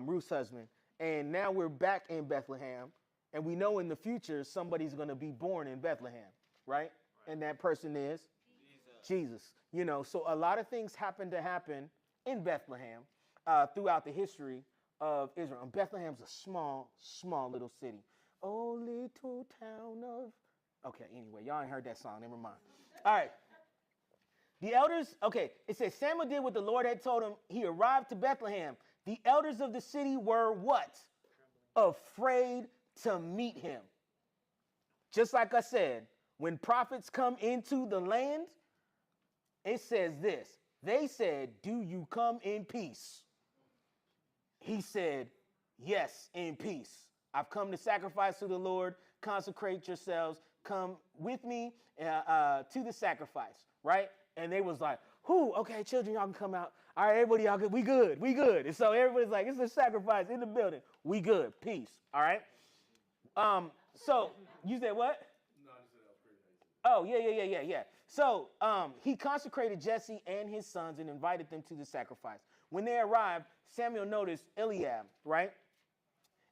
Ruth's husband. And now we're back in Bethlehem, and we know in the future somebody's going to be born in Bethlehem, right? And that person is Jesus. You know, so a lot of things happen in Bethlehem throughout the history of Israel. And Bethlehem's a small little city. Oh, little town of... Okay, anyway, y'all ain't heard that song. Never mind. All right. The elders, okay, it says Samuel did what the Lord had told him. He arrived to Bethlehem. The elders of the city were what? Afraid to meet him. Just like I said, when prophets come into the land, it says this. They said, do you come in peace? He said, yes, in peace. I've come to sacrifice to the Lord. Consecrate yourselves. Come with me to the sacrifice, right? And they was like, who? Okay, children, y'all can come out. All right, everybody, y'all good. We good. We good. And so everybody's like, it's a sacrifice in the building. We good. Peace. All right. So you said what? No, I just said that was crazy. Oh, yeah. So he consecrated Jesse and his sons and invited them to the sacrifice. When they arrived, Samuel noticed Eliab, right?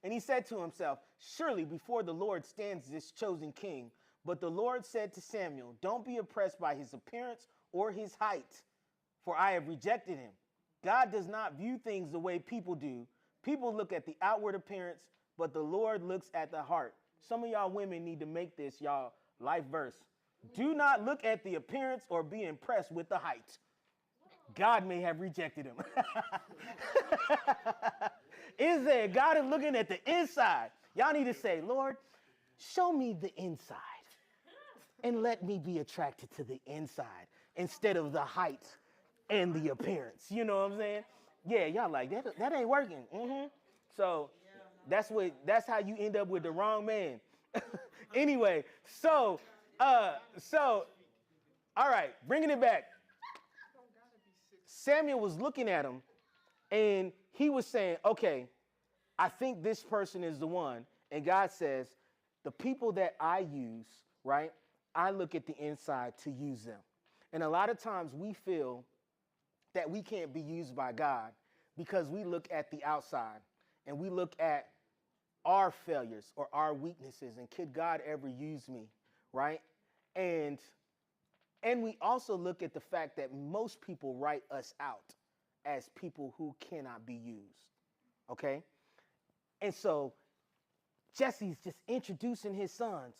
And he said to himself, surely before the Lord stands this chosen king. But the Lord said to Samuel, don't be oppressed by his appearance or his height, for I have rejected him. God does not view things the way people do. People look at the outward appearance, but the Lord looks at the heart. Some of y'all women need to make this y'all life verse. Do not look at the appearance or be impressed with the height. God may have rejected him. It said God is looking at the inside. Y'all need to say, Lord, show me the inside and let me be attracted to the inside instead of the height and the appearance. You know what I'm saying? Yeah, y'all like that ain't working. So that's how you end up with the wrong man. Anyway, so all right, bringing it back. Samuel was looking at him and he was saying, okay, I think this person is the one. And God says, the people that I use, right, I look at the inside to use them. And a lot of times we feel that we can't be used by God because we look at the outside and we look at our failures or our weaknesses and could God ever use me, right? And we also look at the fact that most people write us out as people who cannot be used, okay? And so Jesse's just introducing his sons,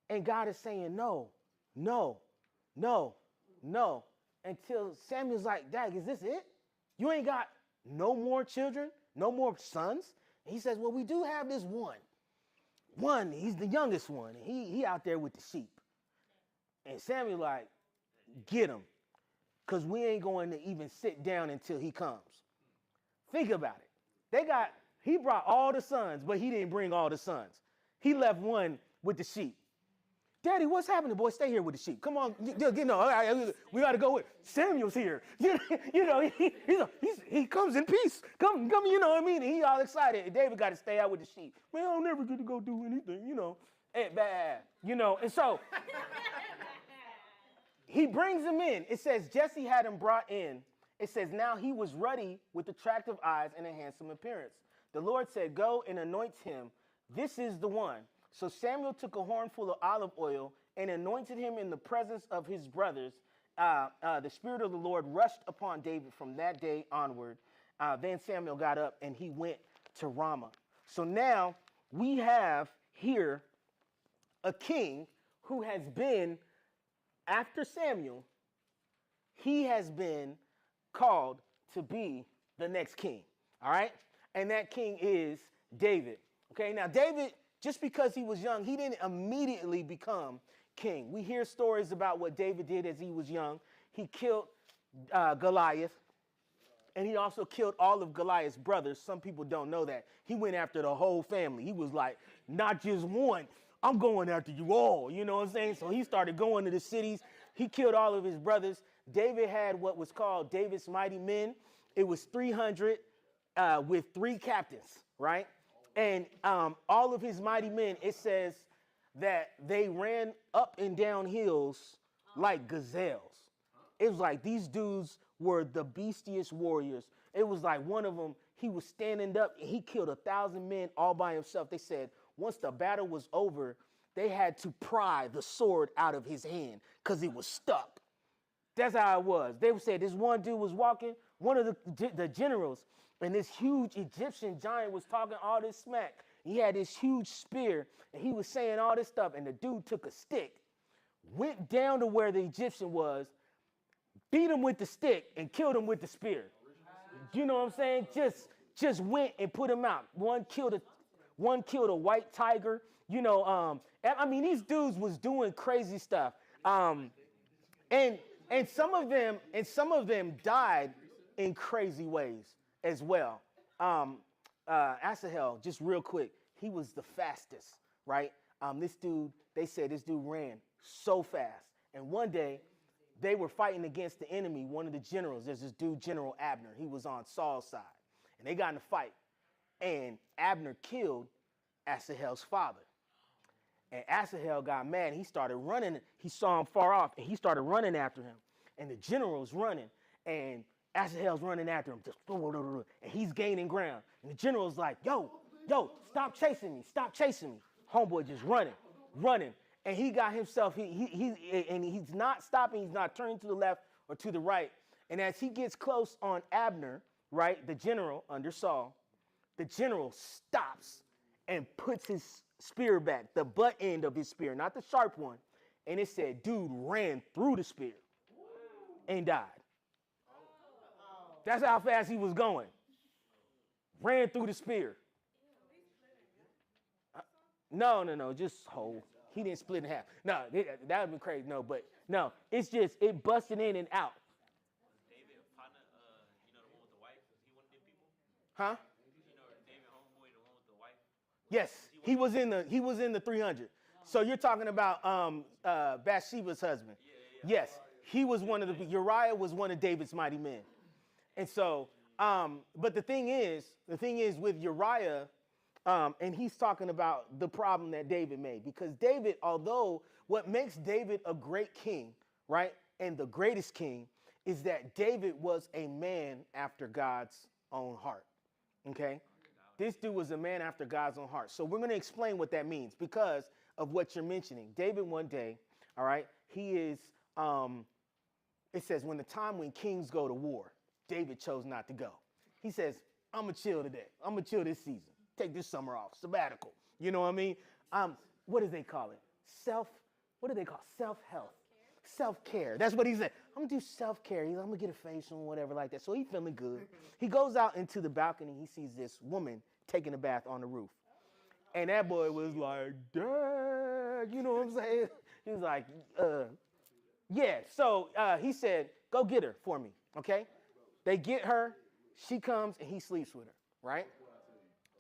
and God is saying, no, no, no, no, until Samuel's like, Dad, is this it? You ain't got no more children, no more sons? And he says, well, we do have this one. One, he's the youngest one, and he out there with the sheep. And Samuel like, get him, because we ain't going to even sit down until he comes. Think about it. He brought all the sons, but he didn't bring all the sons. He left one with the sheep. Daddy, what's happening, boy? Stay here with the sheep. Come on, we got to go with Samuel's here. He comes in peace. Come, you know what I mean? And he all excited. And David got to stay out with the sheep. Man, I don't never get to go do anything, and so he brings him in. It says Jesse had him brought in. It says now he was ruddy with attractive eyes and a handsome appearance. The Lord said, go and anoint him. This is the one. So Samuel took a hornful of olive oil and anointed him in the presence of his brothers. The Spirit of the Lord rushed upon David from that day onward. Then Samuel got up and he went to Ramah. So now we have here a king who has been, after Samuel, he has been called to be the next king. All right? And that king is David. Okay, now David, just because he was young, he didn't immediately become king. We hear stories about what David did as he was young. He killed Goliath, and he also killed all of Goliath's brothers. Some people don't know that. He went after the whole family. He was like, not just one, I'm going after you all, you know what I'm saying? So he started going to the cities. He killed all of his brothers. David had what was called David's mighty men. It was 300 with 3 captains, right? And all of his mighty men, it says that they ran up and down hills like gazelles. It was like these dudes were the beastiest warriors. It was like one of them, he was standing up and he killed 1,000 men all by himself. They said once the battle was over, they had to pry the sword out of his hand because it was stuck. That's how it was. They would say this one dude was walking, one of the generals, and this huge Egyptian giant was talking all this smack. He had this huge spear, and he was saying all this stuff, and the dude took a stick, went down to where the Egyptian was, beat him with the stick, and killed him with the spear. You know what I'm saying? Just went and put him out. One killed a white tiger. I mean, these dudes was doing crazy stuff. And some of them died in crazy ways as well. Asahel, just real quick, he was the fastest, right? They said this dude ran so fast. And one day, they were fighting against the enemy, one of the generals. There's this dude, General Abner. He was on Saul's side. And they got in a fight. And Abner killed Asahel's father. And Asahel got mad. He started running. He saw him far off, and he started running after him. And the general's running, and Asahel's running after him. And he's gaining ground. And the general's like, yo, stop chasing me. Stop chasing me. Homeboy just running. And he got himself, he's not stopping. He's not turning to the left or to the right. And as he gets close on Abner, right, the general under Saul, the general stops and puts his spear back, the butt end of his spear, not the sharp one. And it said, dude ran through the spear and died. That's how fast he was going. Ran through the spear. No, just whole. He didn't split in half. No, that would be crazy. No, but no, it's just, it busted in and out. David, partner, the one with the wife, he one of them people? Huh? David homeboy, the one with the wife? Yes, he was in the 300. So you're talking about Bathsheba's husband. Yeah. Yes, he was one of Uriah was one of David's mighty men. And so, but the thing is with Uriah, and he's talking about the problem that David made. Because David, although what makes David a great king, right, and the greatest king, is that David was a man after God's own heart, okay? This dude was a man after God's own heart. So we're going to explain what that means because of what you're mentioning. David one day, all right, he is, it says, when kings go to war, David chose not to go. He says, I'm going to chill today. I'm going to chill this season. Take this summer off, sabbatical. You know what I mean? What do they call it? Self-health. Self-care. That's what he said. I'm going to do self-care. I'm going to get a facial or whatever like that. So he's feeling good. He goes out into the balcony. He sees this woman taking a bath on the roof. And that boy was like, Dad, you know what I'm saying? He was like, yeah. So he said, go get her for me, okay? They get her. She comes and he sleeps with her, right?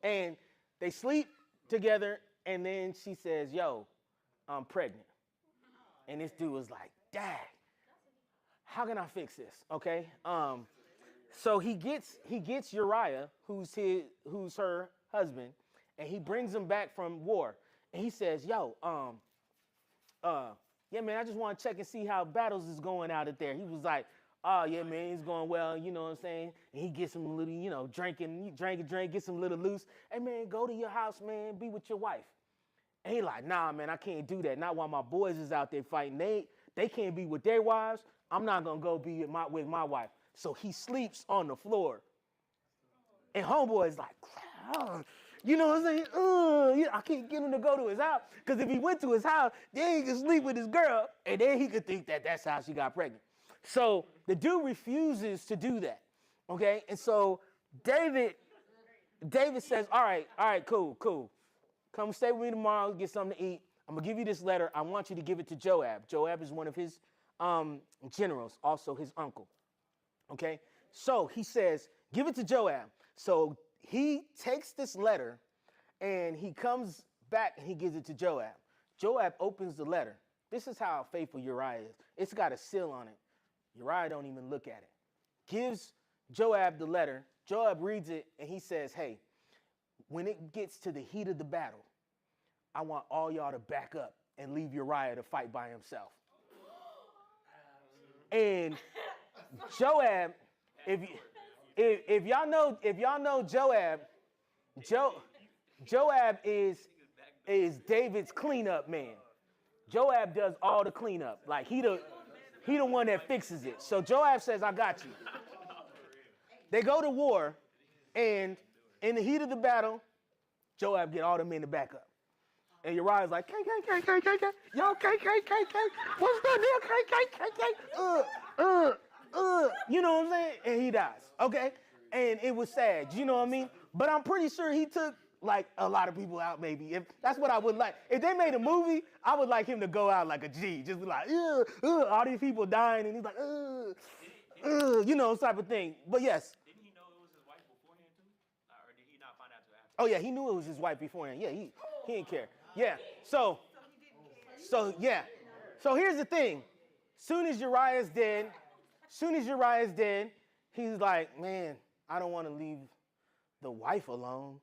And they sleep together. And then she says, yo, I'm pregnant. And this dude was like, Dad, how can I fix this? Okay. So he gets Uriah, who's her husband, and he brings him back from war. And he says, yo, yeah, man, I just want to check and see how battles is going out there. He was like, oh, yeah, man, it's going well, you know what I'm saying? And he gets him a little, you know, drinking, gets him a little loose. Hey, man, go to your house, man, be with your wife. And he like, nah, man, I can't do that. Not while my boys is out there fighting. They can't be with their wives. I'm not going to go be with my wife. So he sleeps on the floor. And homeboy is like, you know what I'm saying? I can't get him to go to his house. Because if he went to his house, then he could sleep with his girl. And then he could think that that's how she got pregnant. So the dude refuses to do that. Okay? And so David says, all right, cool. Come stay with me tomorrow, get something to eat. I'm going to give you this letter. I want you to give it to Joab. Joab is one of his generals, also his uncle. Okay? So he says, give it to Joab. So he takes this letter and he comes back and he gives it to Joab. Joab opens the letter. This is how faithful Uriah is. It's got a seal on it. Uriah don't even look at it. Gives Joab the letter. Joab reads it and he says, hey, when it gets to the heat of the battle, I want all y'all to back up and leave Uriah to fight by himself. And Joab, if y'all know Joab is David's cleanup man. Joab does all the cleanup. Like he the one that fixes it. So Joab says, I got you. They go to war, and in the heat of the battle, Joab get all the men to back up. And Uriah's like, K. Yo, K. What's the deal, K? You know what I'm saying? And he dies, okay? And it was sad, you know what I mean? But I'm pretty sure he took, like, a lot of people out, maybe. If that's what I would like. If they made a movie, I would like him to go out like a G. Just be like, all these people dying, and he's like, you know, type of thing. But yes. Didn't he know it was his wife beforehand, too? Or did he not find out till after? Oh, yeah, he knew it was his wife beforehand. Yeah, he didn't care. Yeah, so yeah. So here's the thing. Soon as Uriah's dead, he's like, man, I don't want to leave the wife alone.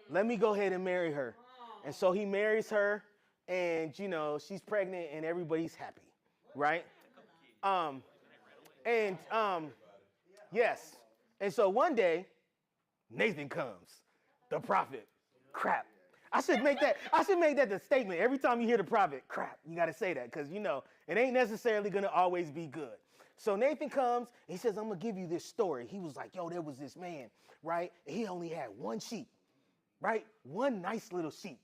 Let me go ahead and marry her. And so he marries her, and, you know, she's pregnant, and everybody's happy, right? Yes. And so one day, Nathan comes, the prophet. Crap. I should make that the statement. Every time you hear the prophet, crap, you got to say that because, you know, it ain't necessarily going to always be good. So Nathan comes, and he says, I'm going to give you this story. He was like, yo, there was this man, right? And he only had one sheep, right? One nice little sheep.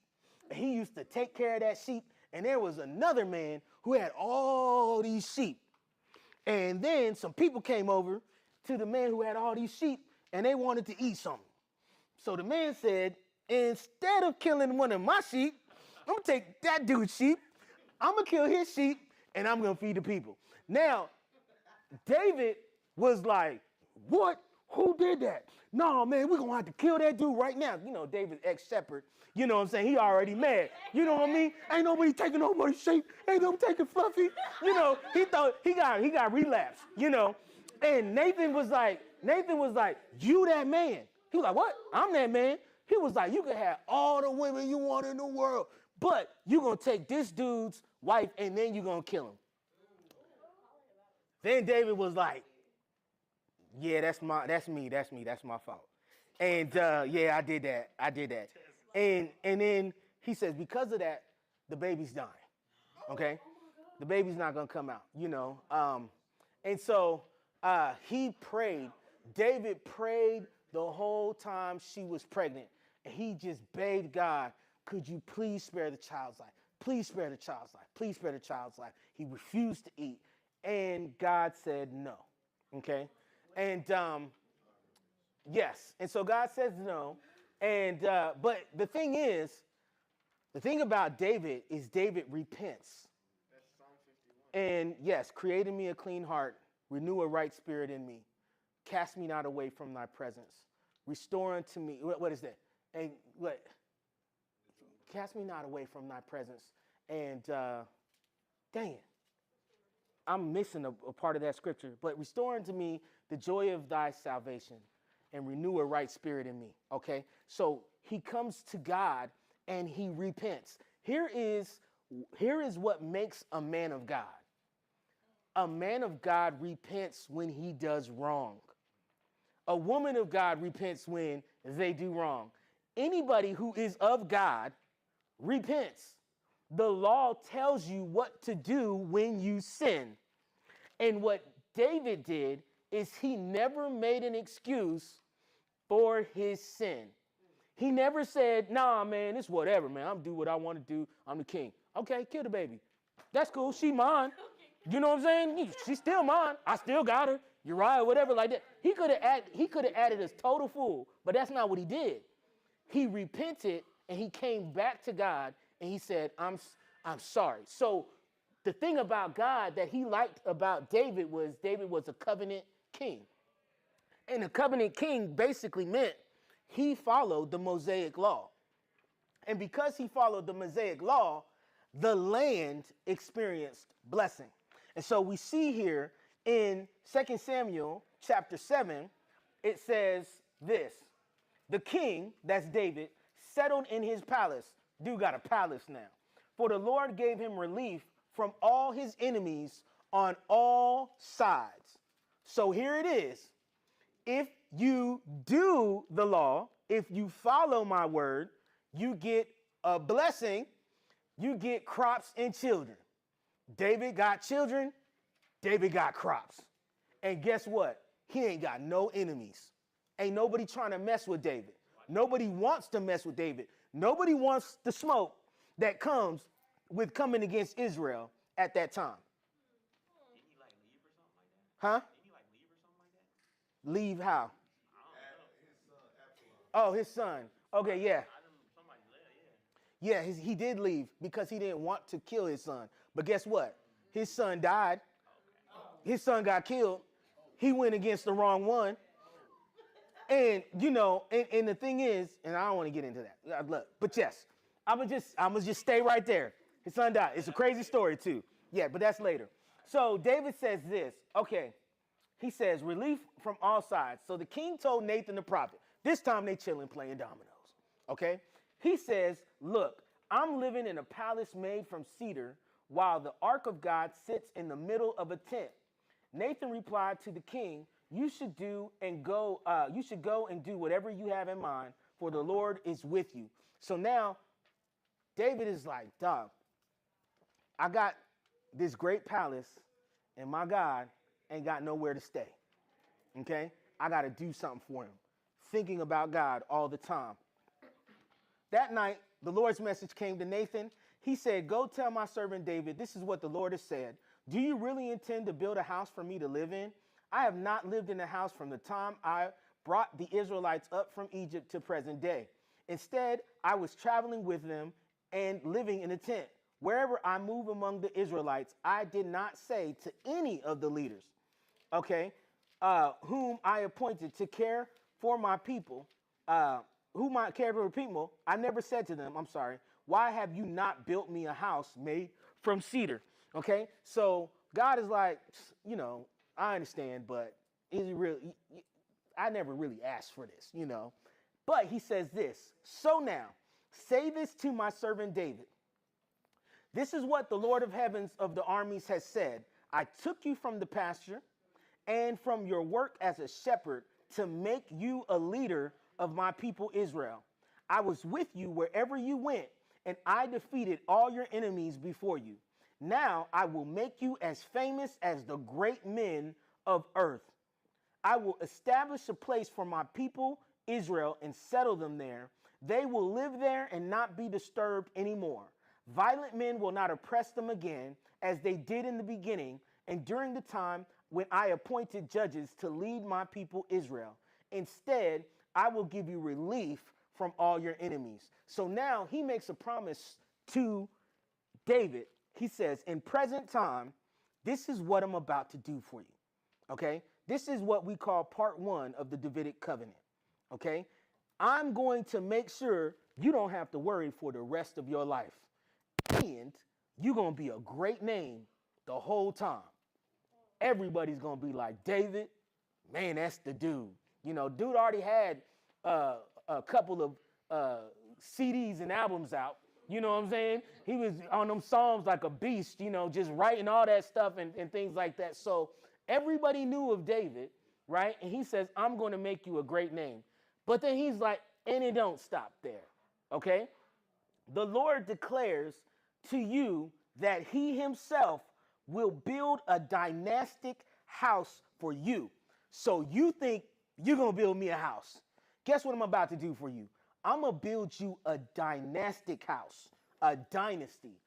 And he used to take care of that sheep. And there was another man who had all these sheep. And then some people came over to the man who had all these sheep, and they wanted to eat something. So the man said, instead of killing one of my sheep, I'm going to take that dude's sheep, I'm going to kill his sheep, and I'm going to feed the people. Now, David was like, what? Who did that? No, man, we're going to have to kill that dude right now. You know, David's ex-shepherd. You know what I'm saying? He already mad. You know what I mean? Ain't nobody taking nobody's sheep. Ain't nobody taking Fluffy. You know, he thought he got relapsed, you know. And Nathan was like, Nathan was like, you that man. He was like, what? I'm that man. He was like, you can have all the women you want in the world, but you're going to take this dude's wife and then you're going to kill him. Then David was like, yeah, that's me, that's my fault. And yeah, I did that. And then he says, because of that, the baby's dying, okay? The baby's not going to come out, you know. And so he prayed. David prayed the whole time she was pregnant. And he just begged God, could you please spare the child's life? Please spare the child's life. Please spare the child's life. He refused to eat. And God said no, okay? And yes, and so God says no. And but the thing about David is David repents. That's Psalm 51. And yes, create in me a clean heart, renew a right spirit in me. Cast me not away from thy presence. Restore unto me, what is that? And what? Cast me not away from thy presence. And dang it, I'm missing a part of that scripture. But restore unto me the joy of thy salvation and renew a right spirit in me. Okay? So he comes to God and he repents. Here is what makes a man of God. A man of God repents when he does wrong. A woman of God repents when they do wrong. Anybody who is of God repents. The law tells you what to do when you sin. And what David did is he never made an excuse for his sin. He never said, nah, man, it's whatever, man. I'm do what I want to do. I'm the king. Okay, kill the baby. That's cool. She mine. You know what I'm saying? She's still mine. I still got her. Uriah, whatever, like that. He could have added a total fool, but that's not what he did. He repented and he came back to God and he said, I'm sorry. So the thing about God that he liked about David was a covenant king. And a covenant king basically meant he followed the Mosaic law. And because he followed the Mosaic law, the land experienced blessing. And so we see here in 2 Samuel chapter 7, it says this. The king, that's David, settled in his palace. Dude got a palace now. For the Lord gave him relief from all his enemies on all sides. So here it is. If you do the law, if you follow my word, you get a blessing, you get crops and children. David got children, David got crops. And guess what? He ain't got no enemies. Ain't nobody trying to mess with David. Nobody wants to mess with David. Nobody wants the smoke that comes with coming against Israel at that time. Didn't he like leave or something like that? Huh? Didn't he like leave or something like that? Leave how? I don't know. Oh, his son. Okay, yeah. Somebody left, yeah. Yeah, he did leave because he didn't want to kill his son. But guess what? His son died. His son got killed. He went against the wrong one. And, you know, and the thing is, and I don't want to get into that. Look, but yes, I'm gonna just stay right there. His son died. It's a crazy story, too. Yeah, but that's later. So David says this. Okay, he says, relief from all sides. So the king told Nathan the prophet. This time they chilling playing dominoes. Okay? He says, look, I'm living in a palace made from cedar while the ark of God sits in the middle of a tent. Nathan replied to the king, you should go and do whatever you have in mind, for the Lord is with you. So now David is like, dog, I got this great palace and my God ain't got nowhere to stay. Okay? I got to do something for him. Thinking about God all the time. That night, the Lord's message came to Nathan. He said, go tell my servant David, this is what the Lord has said. Do you really intend to build a house for me to live in? I have not lived in a house from the time I brought the Israelites up from Egypt to present day. Instead, I was traveling with them and living in a tent. Wherever I move among the Israelites, I did not say to any of the leaders, okay, whom I appointed to care for my people, I never said to them, why have you not built me a house made from cedar? Okay, so God is like, you know, I understand, but is it real? I never really asked for this, you know. But he says this, so now, say this to my servant David. This is what the Lord of heavens of the armies has said. I took you from the pasture and from your work as a shepherd to make you a leader of my people Israel. I was with you wherever you went, and I defeated all your enemies before you. Now I will make you as famous as the great men of earth. I will establish a place for my people Israel and settle them there. They will live there and not be disturbed anymore. Violent men will not oppress them again, as they did in the beginning and during the time when I appointed judges to lead my people Israel. Instead, I will give you relief from all your enemies. So now he makes a promise to David. He says, in present time, this is what I'm about to do for you. Okay? This is what we call part 1 of the Davidic covenant. Okay? I'm going to make sure you don't have to worry for the rest of your life. And you're going to be a great name the whole time. Everybody's going to be like, David, man, that's the dude. You know, dude already had a couple of CDs and albums out. You know what I'm saying? He was on them Psalms like a beast, you know, just writing all that stuff and things like that. So everybody knew of David, right? And he says, I'm going to make you a great name. But then he's like, and it don't stop there, okay? The Lord declares to you that he himself will build a dynastic house for you. So you think you're going to build me a house. Guess what I'm about to do for you? I'm going to build you a dynastic house, a dynasty.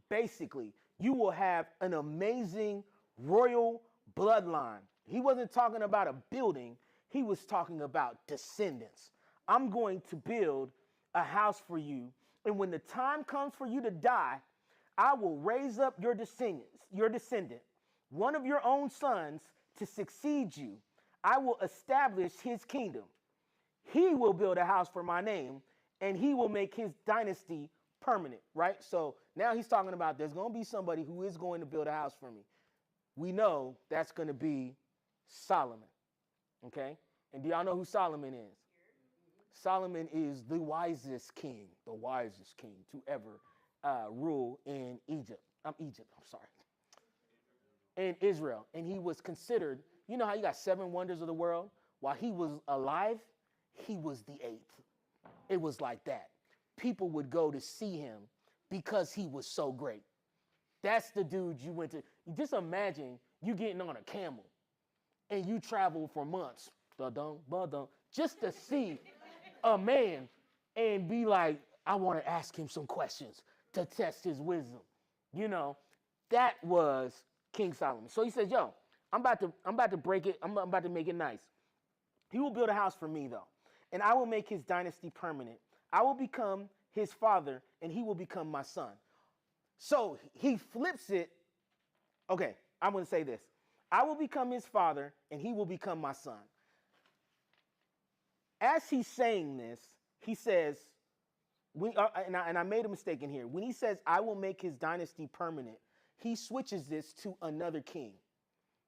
Basically, you will have an amazing royal bloodline. He wasn't talking about a building. He was talking about descendants. I'm going to build a house for you. And when the time comes for you to die, I will raise up your descendant, one of your own sons, to succeed you. I will establish his kingdom. He will build a house for my name, and he will make his dynasty permanent, right? So now he's talking about there's going to be somebody who is going to build a house for me. We know that's going to be Solomon, okay? And do y'all know who Solomon is? Solomon is the wisest king to ever rule in Israel. And he was considered, you know how you got 7 wonders of the world? While he was alive, he was the 8th. It was like that. People would go to see him because he was so great. That's the dude you went to. Just imagine you getting on a camel and you travel for months just to see a man and be like, I want to ask him some questions to test his wisdom. You know, that was King Solomon. So he says, yo, I'm about to break it. I'm about to make it nice. He will build a house for me, though, and I will make his dynasty permanent. I will become his father, and he will become my son. So he flips it. Okay, I'm going to say this. I will become his father, and he will become my son. As he's saying this, he says, and I made a mistake in here. When he says, I will make his dynasty permanent, he switches this to another king,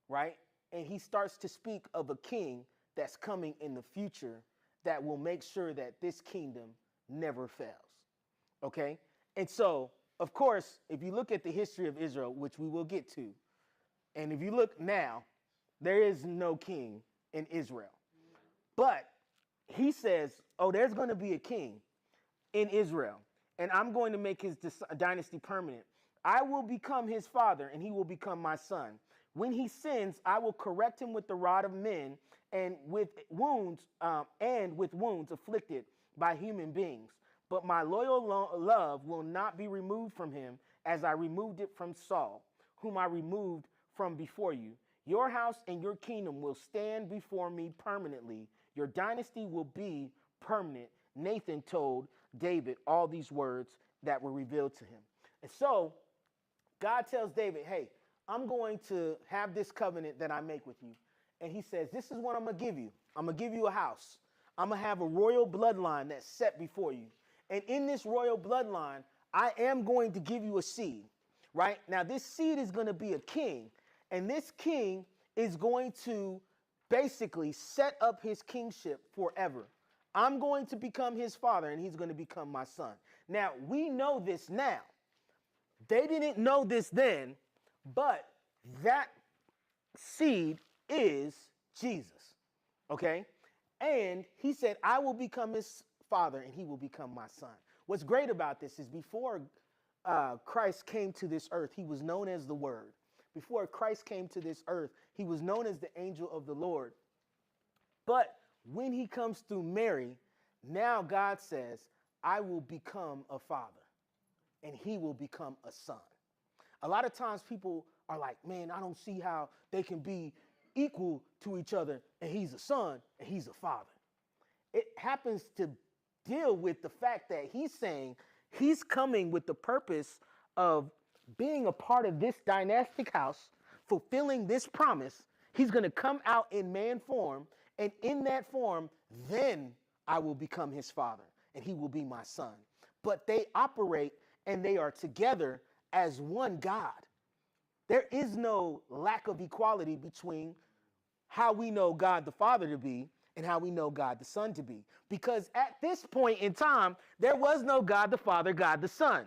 right? And he starts to speak of a king that's coming in the future that will make sure that this kingdom never fails, okay? And so, of course, if you look at the history of Israel, which we will get to, and if you look now, there is no king in Israel. But he says, oh, there's going to be a king in Israel, and I'm going to make his dynasty permanent. I will become his father, and he will become my son. When he sins, I will correct him with the rod of men and with wounds afflicted by human beings. But my loyal love will not be removed from him as I removed it from Saul, whom I removed from before you. Your house and your kingdom will stand before me permanently. Your dynasty will be permanent. Nathan told David all these words that were revealed to him. And so God tells David, hey, I'm going to have this covenant that I make with you. And he says, this is what I'm going to give you. I'm going to give you a house. I'm going to have a royal bloodline that's set before you. And in this royal bloodline, I am going to give you a seed, right? Now, this seed is going to be a king. And this king is going to basically set up his kingship forever. I'm going to become his father, and he's going to become my son. Now, we know this now. They didn't know this then, but that seed is Jesus, okay? And he said, I will become his father, and he will become my son. What's great about this is before Christ came to this earth, he was known as the Word. Before Christ came to this earth, he was known as the angel of the Lord. But when he comes through Mary, now God says, I will become a father, and he will become a son. A lot of times people are like, man, I don't see how they can be equal to each other, and he's a son, and he's a father. It happens to deal with the fact that he's saying he's coming with the purpose of being a part of this dynastic house, fulfilling this promise. He's going to come out in man form, and in that form, then I will become his father, and he will be my son. But they operate and they are together as one God. There is no lack of equality between how we know God the Father to be and how we know God the Son to be. Because at this point in time, there was no God the Father, God the Son.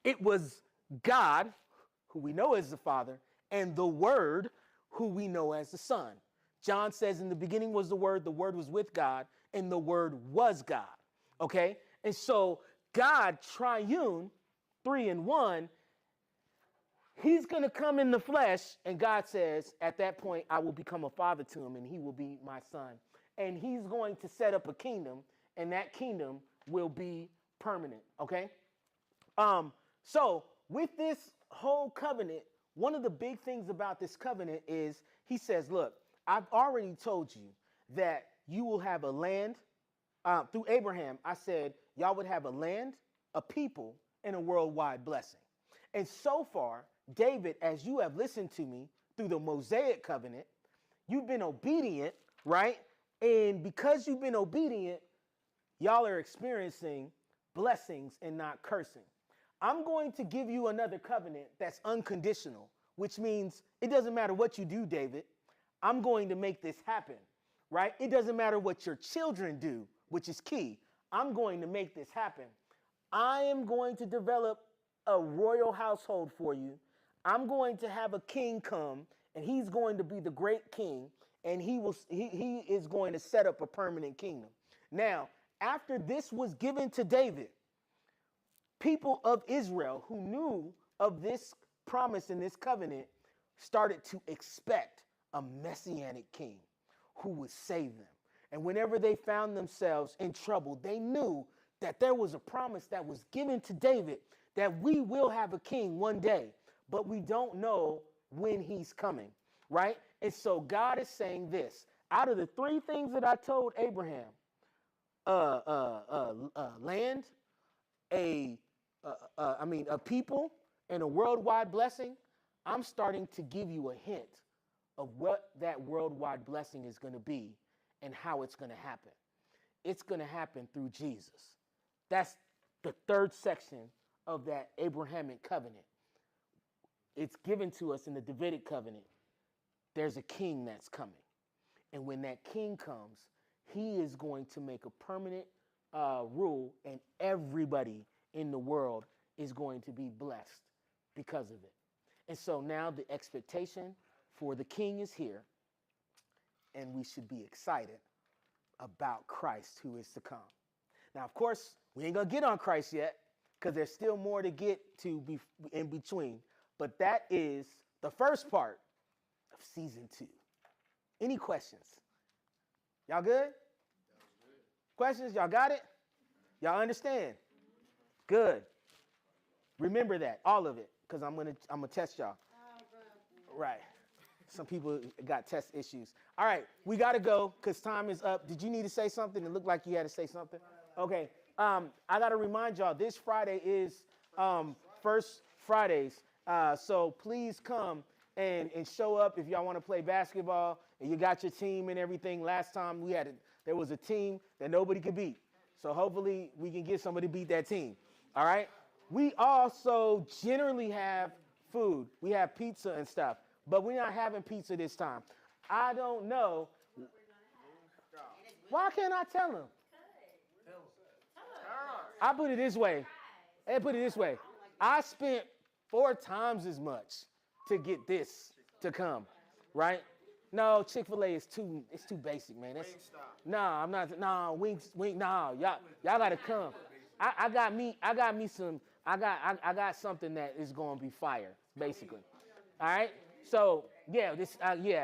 It was God, who we know as the Father, and the Word, who we know as the Son. John says, in the beginning was the Word was with God, and the Word was God. Okay? And so God, triune, 3 in 1, he's going to come in the flesh, and God says, at that point, I will become a father to him, and he will be my son. And he's going to set up a kingdom, and that kingdom will be permanent, okay? So with this whole covenant, one of the big things about this covenant is he says, look, I've already told you that you will have a land. Through Abraham, I said, y'all would have a land, a people, and a worldwide blessing. And so far, David, as you have listened to me through the Mosaic covenant, you've been obedient, right? And because you've been obedient, y'all are experiencing blessings and not cursing. I'm going to give you another covenant that's unconditional, which means it doesn't matter what you do, David. I'm going to make this happen, right? It doesn't matter what your children do, which is key. I'm going to make this happen. I am going to develop a royal household for you. I'm going to have a king come, and he's going to be the great king, and he is going to set up a permanent kingdom. Now, after this was given to David, people of Israel who knew of this promise and this covenant started to expect a messianic king who would save them. And whenever they found themselves in trouble, they knew that there was a promise that was given to David that we will have a king one day, but we don't know when he's coming, right? And so God is saying this: out of the 3 things that I told Abraham, land, a people, and a worldwide blessing, I'm starting to give you a hint of what that worldwide blessing is going to be and how it's going to happen. It's going to happen through Jesus. That's the 3rd section of that Abrahamic covenant. It's given to us in the Davidic covenant. There's a king that's coming. And when that king comes, he is going to make a permanent rule, and everybody in the world is going to be blessed because of it. And so now the expectation for the king is here, and we should be excited about Christ who is to come. Now, of course, we ain't going to get on Christ yet because there's still more to get to be in between. But that is the first part of season 2. Any questions? Y'all good? Questions? Y'all got it? Y'all understand? Good. Remember that, all of it, because I'm gonna test y'all. Right. Some people got test issues. All right, we got to go because time is up. Did you need to say something? It looked like you had to say something. Okay. I got to remind y'all, this Friday is First Fridays. So please come and show up if y'all want to play basketball and you got your team and everything. Last time there was a team that nobody could beat. So hopefully we can get somebody to beat that team. All right. We also generally have food. We have pizza and stuff, but we're not having pizza this time. I don't know. Why can't I tell him? I put it this way. I put it this way. I spent 4 times as much to get this to come, right? No, Chick-fil-A is too basic, man. Nah, I'm not. Nah, wings. Nah, y'all gotta come. I got something that is gonna be fire, basically. All right. So yeah,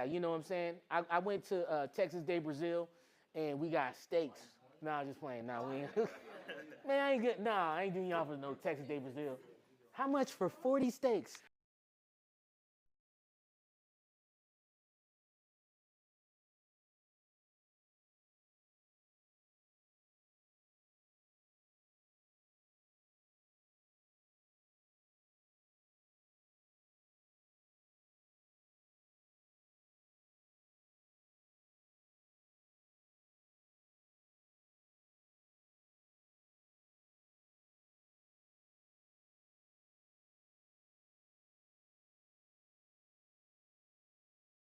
you know what I'm saying. I went to Texas de Brazil, and we got steaks. Nah, just playing. Nah, we ain't. Man, I ain't doing y'all for no Texas de Brazil. How much for 40 steaks?